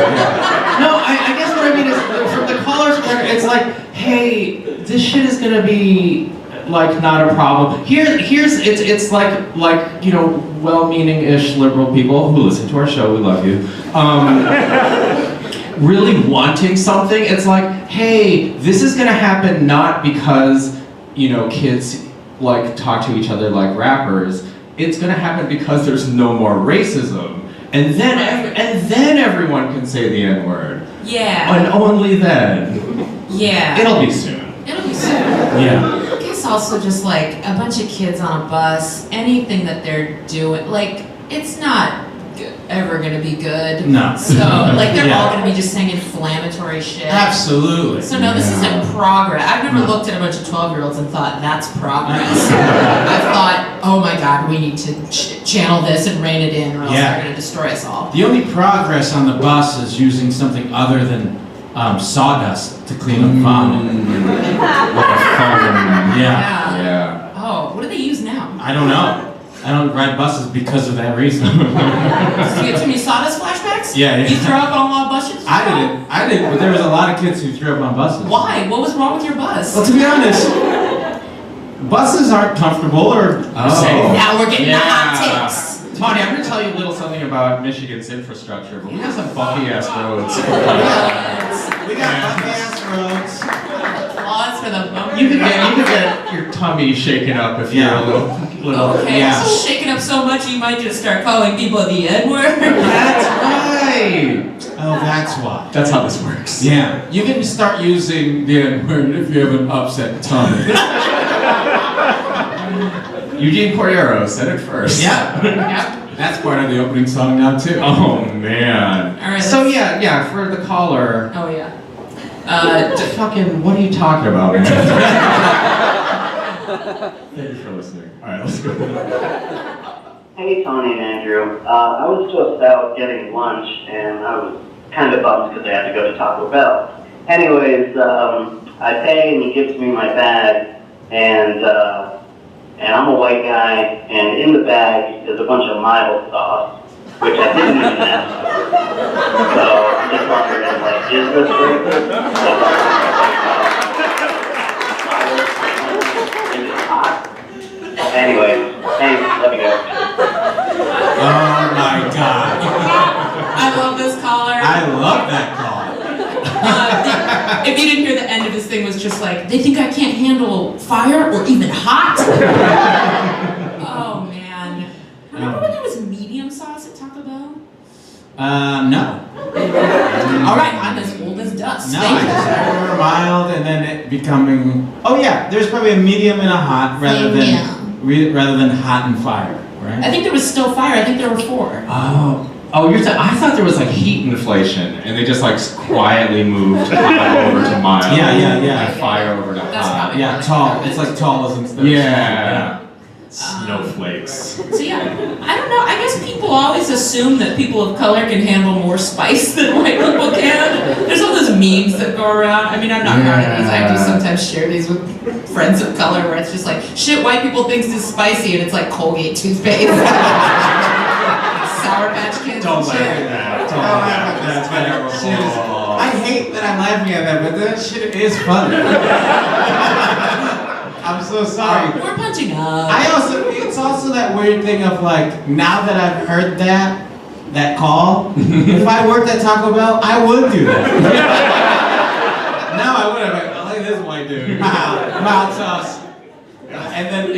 [SPEAKER 2] No, I guess what I mean is from the caller's point, it's like, hey, this shit is gonna be like not a problem. It's like you know, well-meaning-ish liberal people who listen to our show, we love you. Really wanting something. It's like, hey, this is gonna happen not because, you know, kids like talk to each other like rappers. It's gonna happen because there's no more racism, and then everyone can say the N-word.
[SPEAKER 3] Yeah.
[SPEAKER 2] And only then.
[SPEAKER 3] Yeah.
[SPEAKER 2] It'll be soon.
[SPEAKER 3] It'll be soon.
[SPEAKER 4] Yeah.
[SPEAKER 3] I guess also just like a bunch of kids on a bus, anything that they're doing, like it's not ever gonna be good.
[SPEAKER 4] No.
[SPEAKER 3] So like they're all
[SPEAKER 4] Yeah.
[SPEAKER 3] gonna be just saying inflammatory shit.
[SPEAKER 4] Absolutely.
[SPEAKER 3] So no, this isn't progress. I've never looked at a bunch of 12-year-olds and thought that's progress. I've thought, oh my god, we need to channel this and rein it in, or else
[SPEAKER 4] Yeah.
[SPEAKER 3] they're gonna destroy us all.
[SPEAKER 4] The only progress on the bus is using something other than sawdust to clean up vomit.
[SPEAKER 2] Like a phone.
[SPEAKER 4] Yeah.
[SPEAKER 2] Yeah.
[SPEAKER 3] Oh, what do they use now?
[SPEAKER 4] I don't know. I don't ride buses because of that reason.
[SPEAKER 3] Did you get too many sawdust flashbacks?
[SPEAKER 4] Yeah.
[SPEAKER 3] You threw up on a lot of buses?
[SPEAKER 4] I didn't, but there was a lot of kids who threw up on buses.
[SPEAKER 3] Why? What was wrong with your bus?
[SPEAKER 4] Well, to be honest, buses aren't comfortable or safe.
[SPEAKER 3] Now we're getting the hot takes.
[SPEAKER 2] Tony, I'm gonna tell you a little something about Michigan's infrastructure, but we have some bumpy ass roads.
[SPEAKER 4] We got bumpy ass roads.
[SPEAKER 3] Applause for the bumper.
[SPEAKER 2] You could get your tummy shaken up if you're a little.
[SPEAKER 3] Okay,
[SPEAKER 4] Yeah.
[SPEAKER 3] so shaking up so much you might just start calling people the N-word.
[SPEAKER 2] That's right.
[SPEAKER 4] Oh, that's why.
[SPEAKER 2] That's how this works.
[SPEAKER 4] Yeah, you can start using the N-word if you have an upset tummy.
[SPEAKER 2] Eugene Cordero said it first.
[SPEAKER 4] Yeah.
[SPEAKER 3] Yep.
[SPEAKER 4] That's part of the opening song now too.
[SPEAKER 2] Oh man.
[SPEAKER 3] All right,
[SPEAKER 2] So
[SPEAKER 3] let's-
[SPEAKER 2] yeah, for the caller.
[SPEAKER 3] Oh yeah.
[SPEAKER 2] Fucking, what are you talking about, man? Thank you for listening. All right, let's go.
[SPEAKER 5] Hey, Tony and Andrew. I was just out getting lunch, and I was kind of bummed because I had to go to Taco Bell. Anyways, I pay, and he gives me my bag, and I'm a white guy, and in the bag is a bunch of mild sauce, which I didn't even ask for. So I'm just wondering, like, is this racist? Is it hot? Anyway, thanks. Love you guys.
[SPEAKER 4] Oh my god.
[SPEAKER 3] I love this caller.
[SPEAKER 4] I love that call.
[SPEAKER 3] If you didn't hear the end of his thing was just like, they think I can't handle fire or even hot? Oh man. Remember when there was medium sauce at Taco Bell?
[SPEAKER 4] No.
[SPEAKER 3] All right, I'm as old as dust.
[SPEAKER 4] No,
[SPEAKER 3] Thank
[SPEAKER 4] I
[SPEAKER 3] you.
[SPEAKER 4] just remember mild and then it becoming. Oh yeah, there's probably a medium and a hot rather than hot and fire, right?
[SPEAKER 3] I think there was still fire. I think there were 4.
[SPEAKER 2] Oh, I thought there was like heat inflation, and they just like quietly moved hot over to mild.
[SPEAKER 4] Yeah.
[SPEAKER 2] And fire over to
[SPEAKER 3] That's
[SPEAKER 2] hot.
[SPEAKER 3] probably-
[SPEAKER 4] Yeah, tall. It's like tall as instead of
[SPEAKER 2] Yeah. Snowflakes.
[SPEAKER 3] So yeah, I don't know. I guess people always assume that people of color can handle more spice than white people can. There's all this memes that go around. I mean, I'm not proud of these. I do sometimes share these with friends of color where it's just like, shit, white people think this is spicy, and it's like Colgate toothpaste. Sour Patch Kids.
[SPEAKER 2] Don't
[SPEAKER 3] and
[SPEAKER 2] laugh
[SPEAKER 3] shit.
[SPEAKER 2] at that.
[SPEAKER 4] Don't laugh at that.
[SPEAKER 2] Terrible.
[SPEAKER 4] Shit is, I hate that I'm laughing at that, but that shit is funny. I'm so sorry.
[SPEAKER 3] We're punching up.
[SPEAKER 4] It's also that weird thing of like, now that I've heard that call, if I worked at Taco Bell, I would do that. No, I would have. I like this white dude. Mild sauce. And then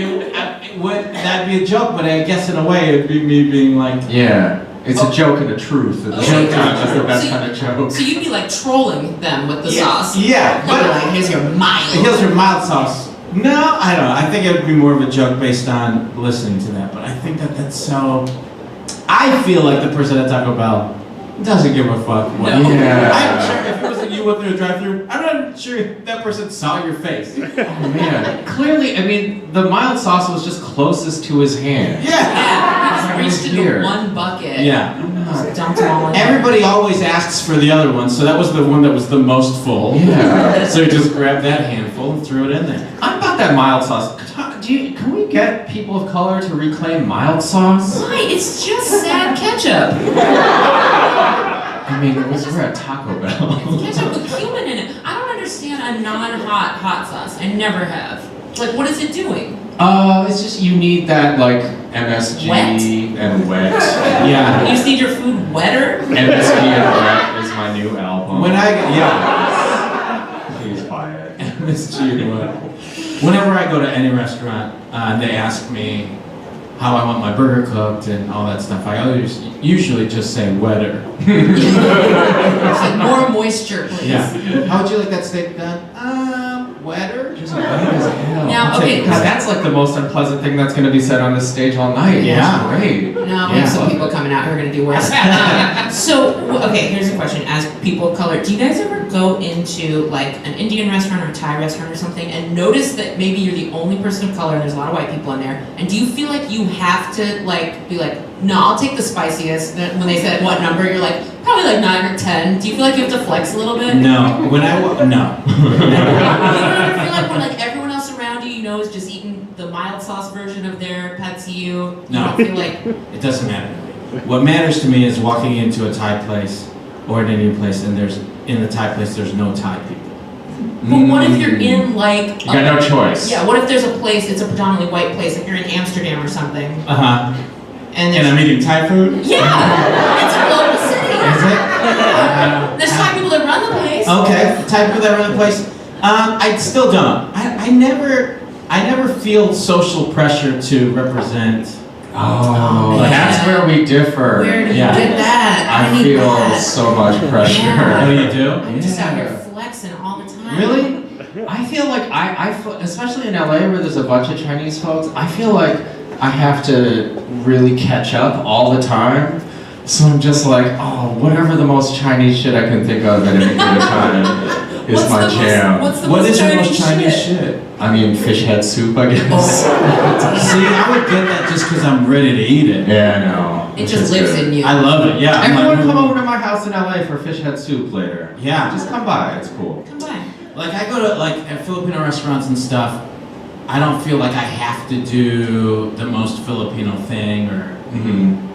[SPEAKER 4] that'd be a joke, but I guess in a way it'd be me being like,
[SPEAKER 2] Yeah, it's a joke and a truth at the same time. That's the best kind of joke.
[SPEAKER 3] So you'd be like trolling them with the sauce.
[SPEAKER 4] Yeah,
[SPEAKER 3] But
[SPEAKER 4] but
[SPEAKER 3] like, here's your mild.
[SPEAKER 4] here's your mild sauce. No, I don't know. I think it would be more of a joke based on listening to that, but I think that's so. I feel like the person at Taco Bell doesn't give a fuck. What
[SPEAKER 3] No.
[SPEAKER 2] Yeah.
[SPEAKER 4] I'm sure if it wasn't you went through a drive-thru, I'm not sure if that person saw your face.
[SPEAKER 2] Oh man, clearly, I mean, the mild sauce was just closest to his hand.
[SPEAKER 4] Yeah.
[SPEAKER 3] Yeah, he just reached into
[SPEAKER 2] Weird.
[SPEAKER 3] one bucket.
[SPEAKER 4] Yeah.
[SPEAKER 3] Just dumped them all in there.
[SPEAKER 4] Everybody always asks for the other one, so that was the one that was the most full.
[SPEAKER 2] Yeah.
[SPEAKER 4] So he just grabbed that handful and threw it in there.
[SPEAKER 2] I'm about that mild sauce. Can we get people of color to reclaim mild sauce?
[SPEAKER 3] Why? It's just sad ketchup.
[SPEAKER 2] I mean, we're at Taco Bell.
[SPEAKER 3] Ketchup with cumin in it. I don't understand a non-hot hot sauce. I never have. Like, what is it doing?
[SPEAKER 2] It's just you need that like MSG
[SPEAKER 3] Wet?
[SPEAKER 2] and wet.
[SPEAKER 3] You
[SPEAKER 2] Yeah.
[SPEAKER 3] just need your food wetter?
[SPEAKER 2] MSG and wet is my new album. Please buy it.
[SPEAKER 4] MSG and what? Whenever I go to any restaurant, they ask me how I want my burger cooked and all that stuff. I always usually just say wetter.
[SPEAKER 3] It's like more moisture, please.
[SPEAKER 4] Yeah. How would you like that steak done? Wetter.
[SPEAKER 2] Just wet as hell.
[SPEAKER 3] Now, okay.
[SPEAKER 2] Because that's like the most unpleasant thing that's going to be said on this stage all night.
[SPEAKER 4] Yeah.
[SPEAKER 2] It's great.
[SPEAKER 3] No, we have some people coming out who are going to do worse. Okay, here's a question. As people of color, do you guys ever go into like an Indian restaurant or a Thai restaurant or something and notice that maybe you're the only person of color and there's a lot of white people in there? And do you feel like you have to like be like, no, I'll take the spiciest? Then when they said what number, you're like, probably like 9 or 10. Do you feel like you have to flex a little bit?
[SPEAKER 4] No.
[SPEAKER 3] You don't ever feel like when like everyone else around you know is just eating the mild sauce version of their pad see ew? You
[SPEAKER 4] No.
[SPEAKER 3] don't feel like
[SPEAKER 4] It doesn't matter. What matters to me is walking into a Thai place or an Indian place, and in the Thai place there's no Thai people.
[SPEAKER 3] But what if you're in like
[SPEAKER 2] You got no choice.
[SPEAKER 3] Yeah, what if there's a place, it's a predominantly white place, like you're in Amsterdam or something,
[SPEAKER 4] And I'm eating Thai food.
[SPEAKER 3] yeah, it's a global city.
[SPEAKER 4] Is it?
[SPEAKER 3] There's Thai people that run the place.
[SPEAKER 4] Okay, Thai people that run the place. I still don't. I never feel social pressure to represent.
[SPEAKER 2] Oh,
[SPEAKER 3] man.
[SPEAKER 2] that's where we differ.
[SPEAKER 3] Where do you
[SPEAKER 4] Yeah.
[SPEAKER 3] get that?
[SPEAKER 2] I
[SPEAKER 3] need
[SPEAKER 2] feel
[SPEAKER 3] that.
[SPEAKER 2] so much pressure.
[SPEAKER 3] Yeah.
[SPEAKER 4] Oh, you do?
[SPEAKER 3] I'm just out here flexing all the time.
[SPEAKER 2] Really? I feel like I feel, especially in LA where there's a bunch of Chinese folks, I feel like I have to really catch up all the time. So I'm just like, oh, whatever the most Chinese shit I can think of at any given time is
[SPEAKER 3] What's
[SPEAKER 2] my
[SPEAKER 3] the most-
[SPEAKER 2] jam.
[SPEAKER 3] what's the
[SPEAKER 4] What
[SPEAKER 3] most
[SPEAKER 4] is your most
[SPEAKER 3] Chinese
[SPEAKER 4] Chinese shit?
[SPEAKER 2] I mean, fish head soup, I guess.
[SPEAKER 4] See, I would get that just because I'm ready to eat it.
[SPEAKER 2] Yeah, I know.
[SPEAKER 3] It just lives in you.
[SPEAKER 4] I love it. Yeah. I'm
[SPEAKER 2] Everyone
[SPEAKER 4] like,
[SPEAKER 2] come over to my house in LA for fish head soup later.
[SPEAKER 4] Yeah.
[SPEAKER 2] Just come by, it's cool.
[SPEAKER 3] Come by.
[SPEAKER 4] Like I go to like at Filipino restaurants and stuff. I don't feel like I have to do the most Filipino thing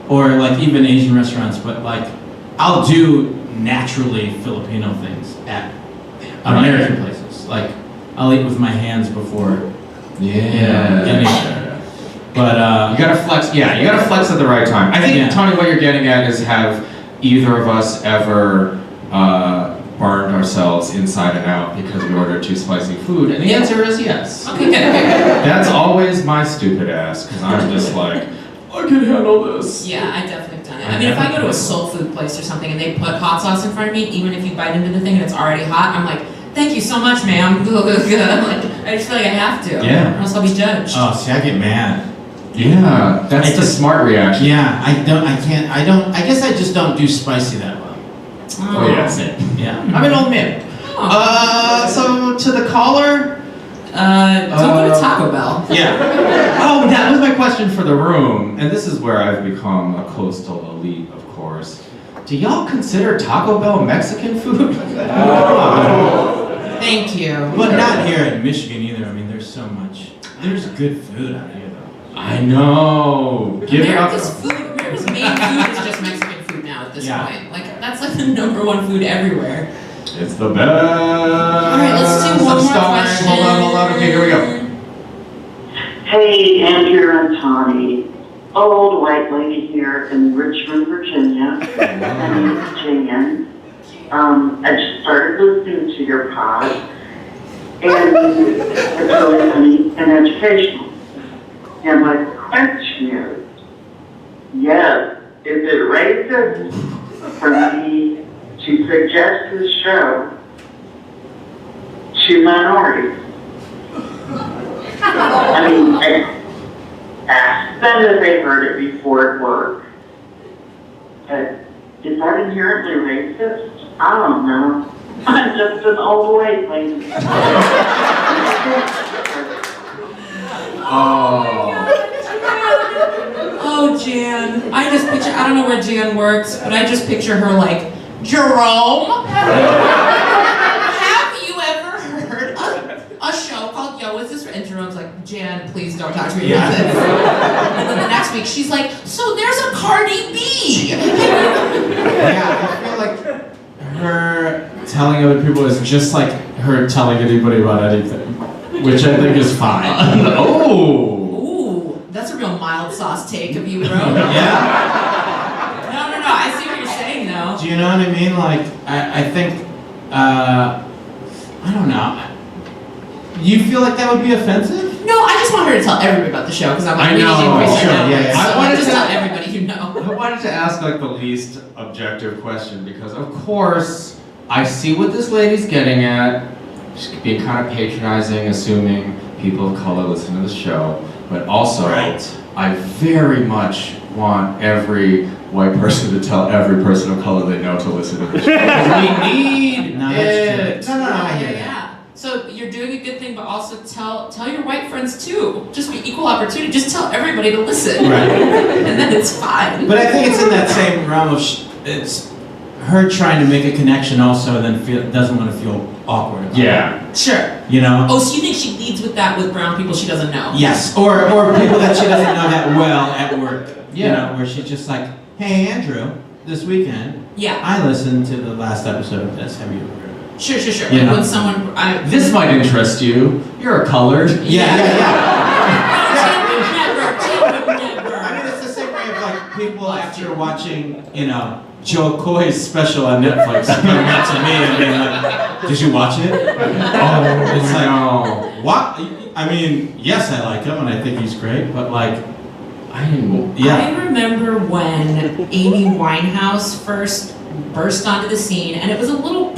[SPEAKER 4] or like even Asian restaurants, but like I'll do naturally Filipino things at American places. Like I'll eat with my hands before.
[SPEAKER 2] Yeah.
[SPEAKER 4] But
[SPEAKER 2] You gotta flex, yeah, you gotta flex at the right time. I think,
[SPEAKER 4] Yeah.
[SPEAKER 2] Tony, what you're getting at is have either of us ever burned ourselves inside and out because we ordered too spicy food? And the
[SPEAKER 3] Yeah.
[SPEAKER 2] answer is yes.
[SPEAKER 3] Okay, good.
[SPEAKER 2] That's always my stupid ass, because I'm just like, I can handle this.
[SPEAKER 3] Yeah, I definitely have done it. I mean, if I go to a soul food place or something and they put hot sauce in front of me, even if you bite into the thing and it's already hot, I'm like, thank you so much, ma'am. I'm like, I just feel like I have to.
[SPEAKER 2] Yeah.
[SPEAKER 3] Or else I'll be judged.
[SPEAKER 4] oh, see, I get mad.
[SPEAKER 2] Yeah, that's
[SPEAKER 4] I
[SPEAKER 2] the
[SPEAKER 4] just-
[SPEAKER 2] smart reaction.
[SPEAKER 4] Yeah, I guess I just don't do spicy that well.
[SPEAKER 2] Oh, yeah.
[SPEAKER 4] That's it. Yeah.
[SPEAKER 2] I'm an old man. So to the caller,
[SPEAKER 3] Don't go to Taco Bell.
[SPEAKER 4] Yeah.
[SPEAKER 2] oh, that was my question for the room, and this is where I've become a coastal elite, of course. Do y'all consider Taco Bell Mexican food?
[SPEAKER 3] Thank you.
[SPEAKER 4] But not here in Michigan either. I mean, there's so much. There's good food out here, though.
[SPEAKER 2] I know. Give it up.
[SPEAKER 3] America's main food is just Mexican food now at this
[SPEAKER 4] Yeah.
[SPEAKER 3] point. Like, that's like the #1 food everywhere.
[SPEAKER 2] It's the best.
[SPEAKER 3] All right, let's do one more question.
[SPEAKER 2] Hold on. Okay, here we go.
[SPEAKER 5] Hey, Andrew and Tony. Old white lady here in Richmond, Virginia. My name is Jan. I just started listening to your pod, and it's really funny and educational. And my question is, yes, is it racist for me to suggest this show to minorities? I mean, I ask them if they heard it before at work. But is that inherently racist? I don't know. I'm just an old white lady.
[SPEAKER 3] Oh, Jan. I don't know where Jan works, but I just picture her like, Jerome? Have you ever heard a show called Yo, Is This? And Jerome's like, Jan, please don't talk to me about this. And then the next week, she's like, so there's a Cardi B.
[SPEAKER 2] Yeah, I feel like her telling other people is just like her telling anybody about anything, which I think is fine.
[SPEAKER 3] Ooh, that's a real mild sauce take of you, bro.
[SPEAKER 4] Yeah.
[SPEAKER 3] No, I see what you're saying, though.
[SPEAKER 4] Do you know what I mean? Like, I think, I don't know. You feel like that would be offensive?
[SPEAKER 3] No, I just want her to tell everybody about the show, because I'm like,
[SPEAKER 4] I
[SPEAKER 3] we need
[SPEAKER 4] know,
[SPEAKER 3] to increase
[SPEAKER 4] sure,
[SPEAKER 3] our numbers.
[SPEAKER 4] yeah.
[SPEAKER 3] So
[SPEAKER 2] I wanted
[SPEAKER 3] just
[SPEAKER 2] to-
[SPEAKER 3] tell everybody you know.
[SPEAKER 2] I wanted to ask like the least objective question because of course I see what this lady's getting at. She's being kind of patronizing, assuming people of color listen to the show, but also I very much want every white person to tell every person of color they know to listen to the show. 'Cause we need
[SPEAKER 4] No, that's
[SPEAKER 2] it.
[SPEAKER 4] true. No, I hear that.
[SPEAKER 3] Yeah. So you're doing a good thing, but also tell your white friends too. Just be equal opportunity. Just tell everybody to listen.
[SPEAKER 4] Right.
[SPEAKER 3] And then it's fine.
[SPEAKER 4] But I think it's in that same realm of it's her trying to make a connection also, then doesn't want to feel awkward about it.
[SPEAKER 2] Yeah.
[SPEAKER 3] Sure.
[SPEAKER 4] You know?
[SPEAKER 3] Oh, so you think she leads with that with brown people she doesn't know?
[SPEAKER 4] Yes, or people that she doesn't know that well at work. You
[SPEAKER 2] Yeah.
[SPEAKER 4] know, where she's just like, hey, Andrew, this weekend,
[SPEAKER 3] Yeah.
[SPEAKER 4] I listened to the last episode of this. Have you heard it?
[SPEAKER 3] Sure.
[SPEAKER 4] You
[SPEAKER 3] Like
[SPEAKER 4] know.
[SPEAKER 3] when someone
[SPEAKER 2] This might interest you. You're a colored.
[SPEAKER 4] Yeah.
[SPEAKER 3] Never.
[SPEAKER 4] I mean, it's the same way of like people after watching, you know, Joe Coy's special on Netflix coming up to me and being like, did you watch it? Oh, it's like,
[SPEAKER 2] no.
[SPEAKER 4] what? I mean, yes, I like him and I think he's great, but like,
[SPEAKER 2] I didn't.
[SPEAKER 4] yeah.
[SPEAKER 3] I remember when Amy Winehouse first burst onto the scene, and it was a little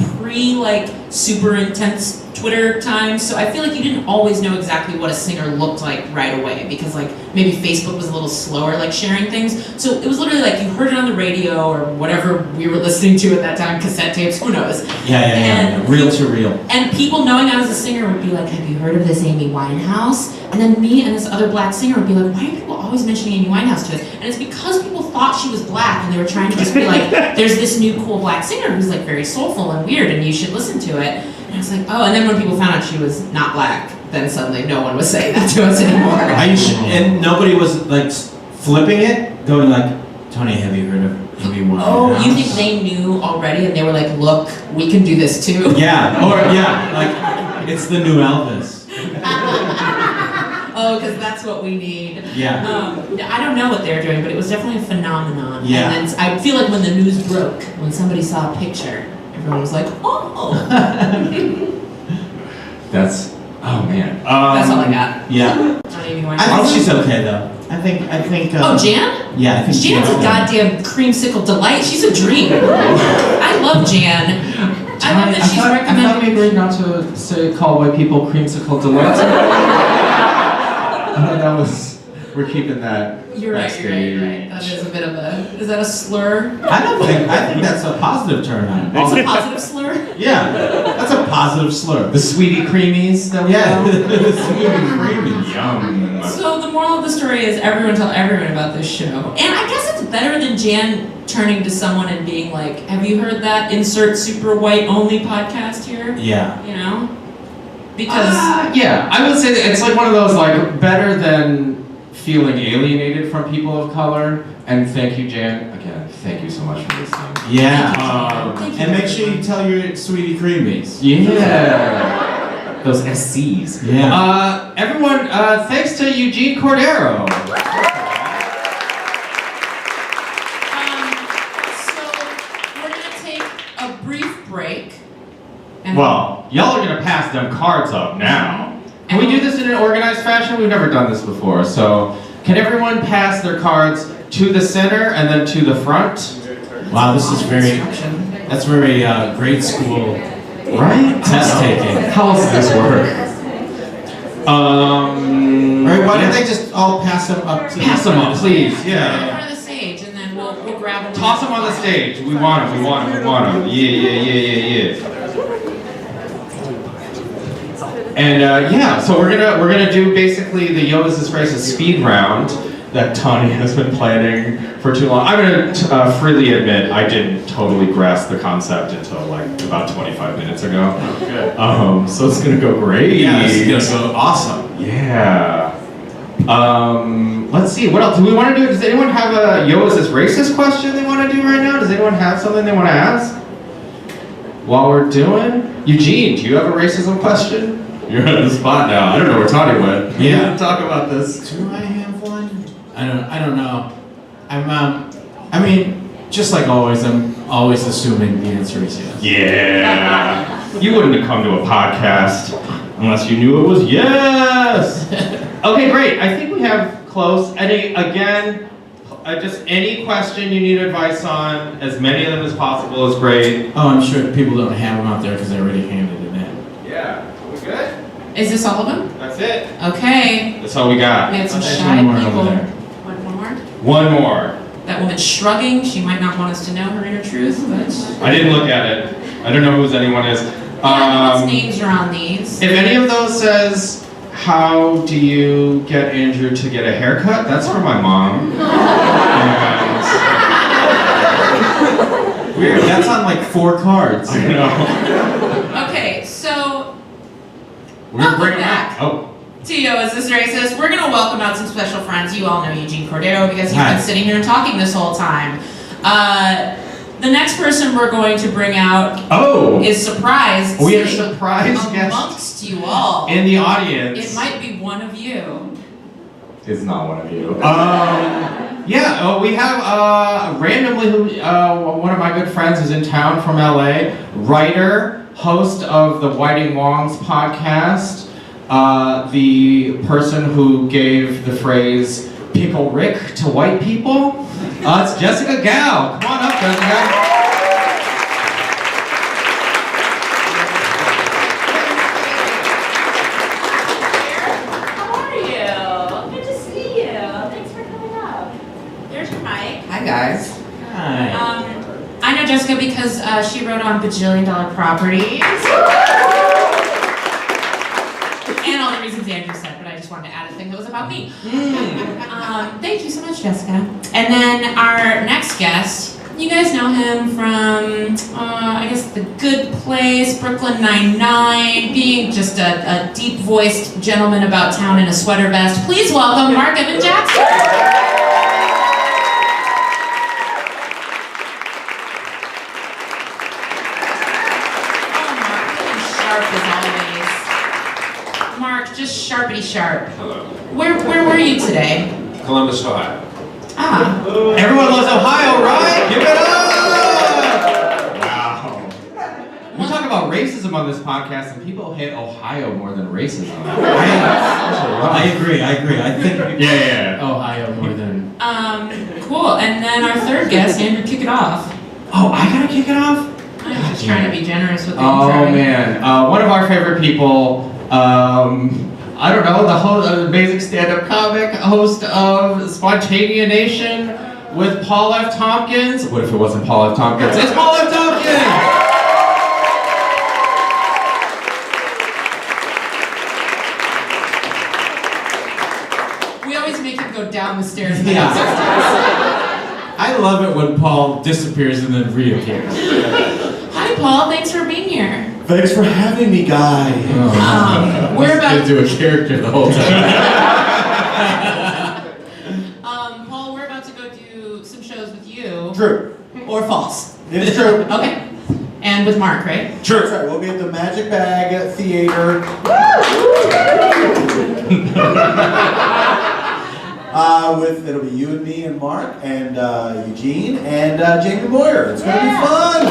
[SPEAKER 3] super intense Twitter time, so I feel like you didn't always know exactly what a singer looked like right away, because like maybe Facebook was a little slower like sharing things, so it was literally like you heard it on the radio or whatever we were listening to at that time, cassette tapes, who knows.
[SPEAKER 4] Yeah. Real to real.
[SPEAKER 3] And people knowing I was a singer would be like, have you heard of this Amy Winehouse? And then me and this other black singer would be like, why are people always mentioning Amy Winehouse to us? And it's because people thought she was black and they were trying to just be like, there's this new cool black singer who's like very soulful and weird and you should listen to it. And I was like, oh, and then when people found out she was not black, then suddenly no one was saying that to us anymore.
[SPEAKER 4] And nobody was like flipping it, going like, Tony, have you heard of Amy Winehouse?
[SPEAKER 3] Oh, you think they knew already and they were like, look, we can do this too?
[SPEAKER 4] Yeah, like, it's the new Elvis.
[SPEAKER 3] Oh, because that's what we need.
[SPEAKER 4] Yeah.
[SPEAKER 3] I don't know what they're doing, but it was definitely a phenomenon.
[SPEAKER 4] Yeah.
[SPEAKER 3] And then I feel like when the news broke, when somebody saw a picture, everyone was like, oh.
[SPEAKER 2] That's. Oh man.
[SPEAKER 3] That's all I got.
[SPEAKER 4] Yeah.
[SPEAKER 3] On Amy Winehouse.
[SPEAKER 4] I think she's okay though. I think.
[SPEAKER 3] Oh, Jan?
[SPEAKER 4] Yeah, I think
[SPEAKER 3] Jan's a
[SPEAKER 4] okay.
[SPEAKER 3] goddamn creamsicle delight. She's a dream. I love Jan. I love that she's
[SPEAKER 2] I thought we
[SPEAKER 3] recommending.
[SPEAKER 2] agreed not to call white people creamsicle delights. That was. We're keeping that.
[SPEAKER 3] You're right. That is a bit of a. Is that a slur?
[SPEAKER 4] I think that's a positive turn on.
[SPEAKER 3] It's a positive slur?
[SPEAKER 4] Yeah, that's a positive slur.
[SPEAKER 2] The sweetie creamies that we
[SPEAKER 4] Yeah,
[SPEAKER 2] know.
[SPEAKER 4] the sweetie creamy.
[SPEAKER 2] Yum.
[SPEAKER 3] So the moral of the story is everyone tell everyone about this show. And I guess it's better than Jan turning to someone and being like, have you heard that insert super white only podcast here?
[SPEAKER 4] Yeah.
[SPEAKER 3] You know? Because
[SPEAKER 2] Yeah, I would say that it's like one of those like better than feeling alienated from people of color. And thank you, Jan. Again, thank you so much for listening.
[SPEAKER 4] Yeah.
[SPEAKER 3] Thank you.
[SPEAKER 4] And make sure you tell your sweetie creamies.
[SPEAKER 2] Yeah. Those SCs.
[SPEAKER 4] Yeah.
[SPEAKER 2] Everyone, thanks to Eugene Cordero.
[SPEAKER 3] So we're gonna take a brief break. And
[SPEAKER 2] Well, y'all are gonna pass them cards up now. Can we do this in an organized fashion? We've never done this before. So, can everyone pass their cards to the center and then to the front?
[SPEAKER 4] Wow, this is that's very grade school
[SPEAKER 2] Right?
[SPEAKER 4] test taking.
[SPEAKER 2] How else does this work?
[SPEAKER 4] Right, why don't they just all pass them up to
[SPEAKER 2] Pass them up, please.
[SPEAKER 3] in
[SPEAKER 2] Yeah.
[SPEAKER 3] front of the stage, and then we'll grab them.
[SPEAKER 2] Toss them on the stage. We want them. We want them. We want them. Yeah. And so we're gonna do basically the Yo Is This Racist speed round that Tani has been planning for too long. I'm gonna freely admit I didn't totally grasp the concept until like about 25 minutes ago.
[SPEAKER 1] Okay.
[SPEAKER 2] So it's gonna go great.
[SPEAKER 4] Yeah, this is gonna go awesome.
[SPEAKER 2] Yeah. Let's see. What else do we want to do? Does anyone have a Yo Is This Racist question they want to do right now? Does anyone have something they want to ask? While we're doing, Eugene, do you have a racism question? You're on the spot now. I don't know where Tani went. We
[SPEAKER 4] Yeah.
[SPEAKER 2] didn't talk about this.
[SPEAKER 4] Do I have one? I don't know. I mean, just like always, I'm always assuming the answer is yes.
[SPEAKER 2] Yeah. You wouldn't have come to a podcast unless you knew it was yes. Okay, great. I think we have close. Just any question you need advice on, as many of them as possible is great.
[SPEAKER 4] Oh, I'm sure people don't have them out there because I already handed it in.
[SPEAKER 2] Yeah. We good?
[SPEAKER 3] Is this all of them?
[SPEAKER 2] That's it.
[SPEAKER 3] Okay.
[SPEAKER 2] That's all we got.
[SPEAKER 3] We have some
[SPEAKER 4] There's
[SPEAKER 3] shy
[SPEAKER 4] one more over
[SPEAKER 3] people.
[SPEAKER 4] there.
[SPEAKER 3] One more.
[SPEAKER 2] One more.
[SPEAKER 3] That woman's shrugging. She might not want us to know her inner truth, but
[SPEAKER 2] I didn't look at it. I don't know whose anyone is.
[SPEAKER 3] yeah, whose names are on these?
[SPEAKER 2] If any of those says, how do you get Andrew to get a haircut? That's for my mom.
[SPEAKER 4] Weird. That's on like 4 cards.
[SPEAKER 2] I know.
[SPEAKER 3] Okay, so
[SPEAKER 2] We're gonna bring
[SPEAKER 3] welcome
[SPEAKER 2] him
[SPEAKER 3] back.
[SPEAKER 2] out. Oh.
[SPEAKER 3] to Yo Is This Racist. We're gonna welcome out some special friends. You all know Eugene Cordero because he's
[SPEAKER 4] Hi.
[SPEAKER 3] been sitting here and talking this whole time. The next person we're going to bring out
[SPEAKER 2] Oh.
[SPEAKER 3] is surprised.
[SPEAKER 2] We have a
[SPEAKER 3] sitting
[SPEAKER 2] surprise guest
[SPEAKER 3] amongst you all.
[SPEAKER 2] in the audience.
[SPEAKER 3] It might be one of you.
[SPEAKER 2] It's not one of you. We have randomly one of my good friends who's in town from LA, writer, host of the Whiting Wong's podcast, the person who gave the phrase "Pickle Rick" to white people. It's Jessica Gao. Come on up, Jessica.
[SPEAKER 3] Hi guys.
[SPEAKER 4] Hi.
[SPEAKER 3] I know Jessica because she wrote on Bajillion Dollar Properties. And all the reasons Andrew said, but I just wanted to add a thing that was about me. Thank you so much, Jessica. And then our next guest, you guys know him from, I guess, The Good Place, Brooklyn Nine-Nine, being just a deep-voiced gentleman about town in a sweater vest. Please welcome Mark Evan Jackson. Mark, just sharpity sharp.
[SPEAKER 6] Hello.
[SPEAKER 3] Where were you today?
[SPEAKER 6] Columbus, Ohio.
[SPEAKER 3] Ah,
[SPEAKER 2] Everyone loves Ohio, right? Give it up! Wow. We talk about racism on this podcast, and people hate Ohio more than racism.
[SPEAKER 4] I agree. I think
[SPEAKER 2] Yeah.
[SPEAKER 4] Ohio more than.
[SPEAKER 3] cool. And then our third guest, Andrew, kick it off.
[SPEAKER 2] Oh, I gotta kick it off?
[SPEAKER 3] I'm just trying to be generous with the
[SPEAKER 2] Oh
[SPEAKER 3] intro.
[SPEAKER 2] man, one of our favorite people. I don't know, the host, amazing stand-up comic, host of Spontanea Nation with Paul F. Tompkins. What if it wasn't Paul F. Tompkins? It's Paul F. Tompkins! We
[SPEAKER 3] always make him go down the stairs.
[SPEAKER 2] Yeah.
[SPEAKER 4] I love it when Paul disappears and then reappears.
[SPEAKER 3] Hi, Paul. Thanks for being here.
[SPEAKER 6] Thanks for having me, guys.
[SPEAKER 3] We're about
[SPEAKER 4] to do a character the whole time.
[SPEAKER 3] Paul, we're about to go do some shows with you.
[SPEAKER 6] True.
[SPEAKER 3] Or false.
[SPEAKER 6] It's true.
[SPEAKER 3] Okay. And with Mark, right?
[SPEAKER 6] True. That's right. We'll be at the Magic Bag Theater. It'll be you and me and Mark and Eugene and Jamie Boyer. It's gonna be fun.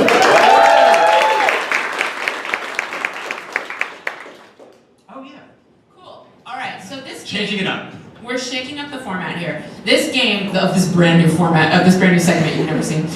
[SPEAKER 3] Oh yeah. Cool. All right. So this
[SPEAKER 1] Changing it up.
[SPEAKER 3] We're shaking up the format here. This game of this brand new format of this brand new segment you've never seen.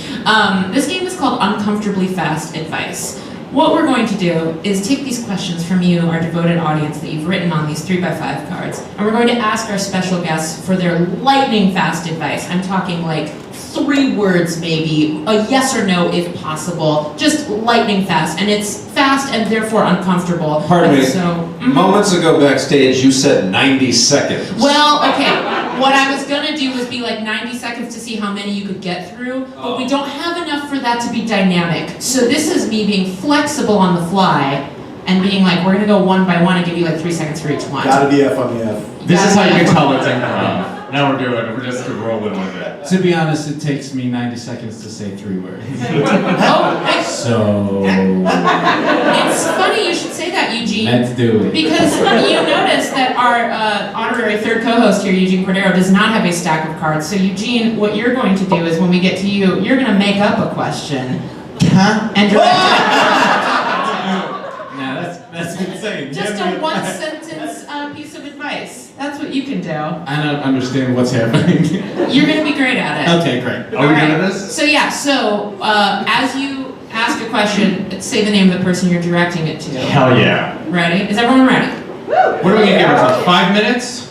[SPEAKER 3] This game is called Uncomfortably Fast Advice. What we're going to do is take these questions from you, our devoted audience that you've written on these 3x5 cards, and we're going to ask our special guests for their lightning fast advice. I'm talking like 3 words maybe, a yes or no if possible, just lightning fast, and it's fast and therefore uncomfortable.
[SPEAKER 7] Pardon me.
[SPEAKER 3] So,
[SPEAKER 7] Moments ago backstage, you said 90 seconds.
[SPEAKER 3] well, okay, what I was gonna do was be like 90 seconds to see how many you could get through, but we don't have enough for that to be dynamic. So this is me being flexible on the fly and being like, we're gonna go one by one and give you like 3 seconds for each one.
[SPEAKER 6] Gotta be F on the F.
[SPEAKER 2] This is how you can tell it's improv. Now we're just rolling with it.
[SPEAKER 4] To be honest, it takes me 90 seconds to say 3 words. So
[SPEAKER 3] It's funny you should say that, Eugene.
[SPEAKER 4] let's do it.
[SPEAKER 3] Because you notice that our honorary third co-host here, Eugene Cordero, does not have a stack of cards. So Eugene, what you're going to do is when we get to you, you're going to make up a question. And direct
[SPEAKER 4] Nah, that's insane.
[SPEAKER 3] it. Just a one-sentence piece of advice. That's what you can do.
[SPEAKER 4] I don't understand what's happening.
[SPEAKER 3] You're going to be great at it.
[SPEAKER 4] Okay, great.
[SPEAKER 2] Are we
[SPEAKER 3] All
[SPEAKER 2] good
[SPEAKER 3] right.
[SPEAKER 2] at this?
[SPEAKER 3] So yeah, as you ask a question, say the name of the person you're directing it to.
[SPEAKER 2] Hell yeah.
[SPEAKER 3] Ready? Is everyone ready?
[SPEAKER 2] What are we gonna give ourselves? 5 minutes?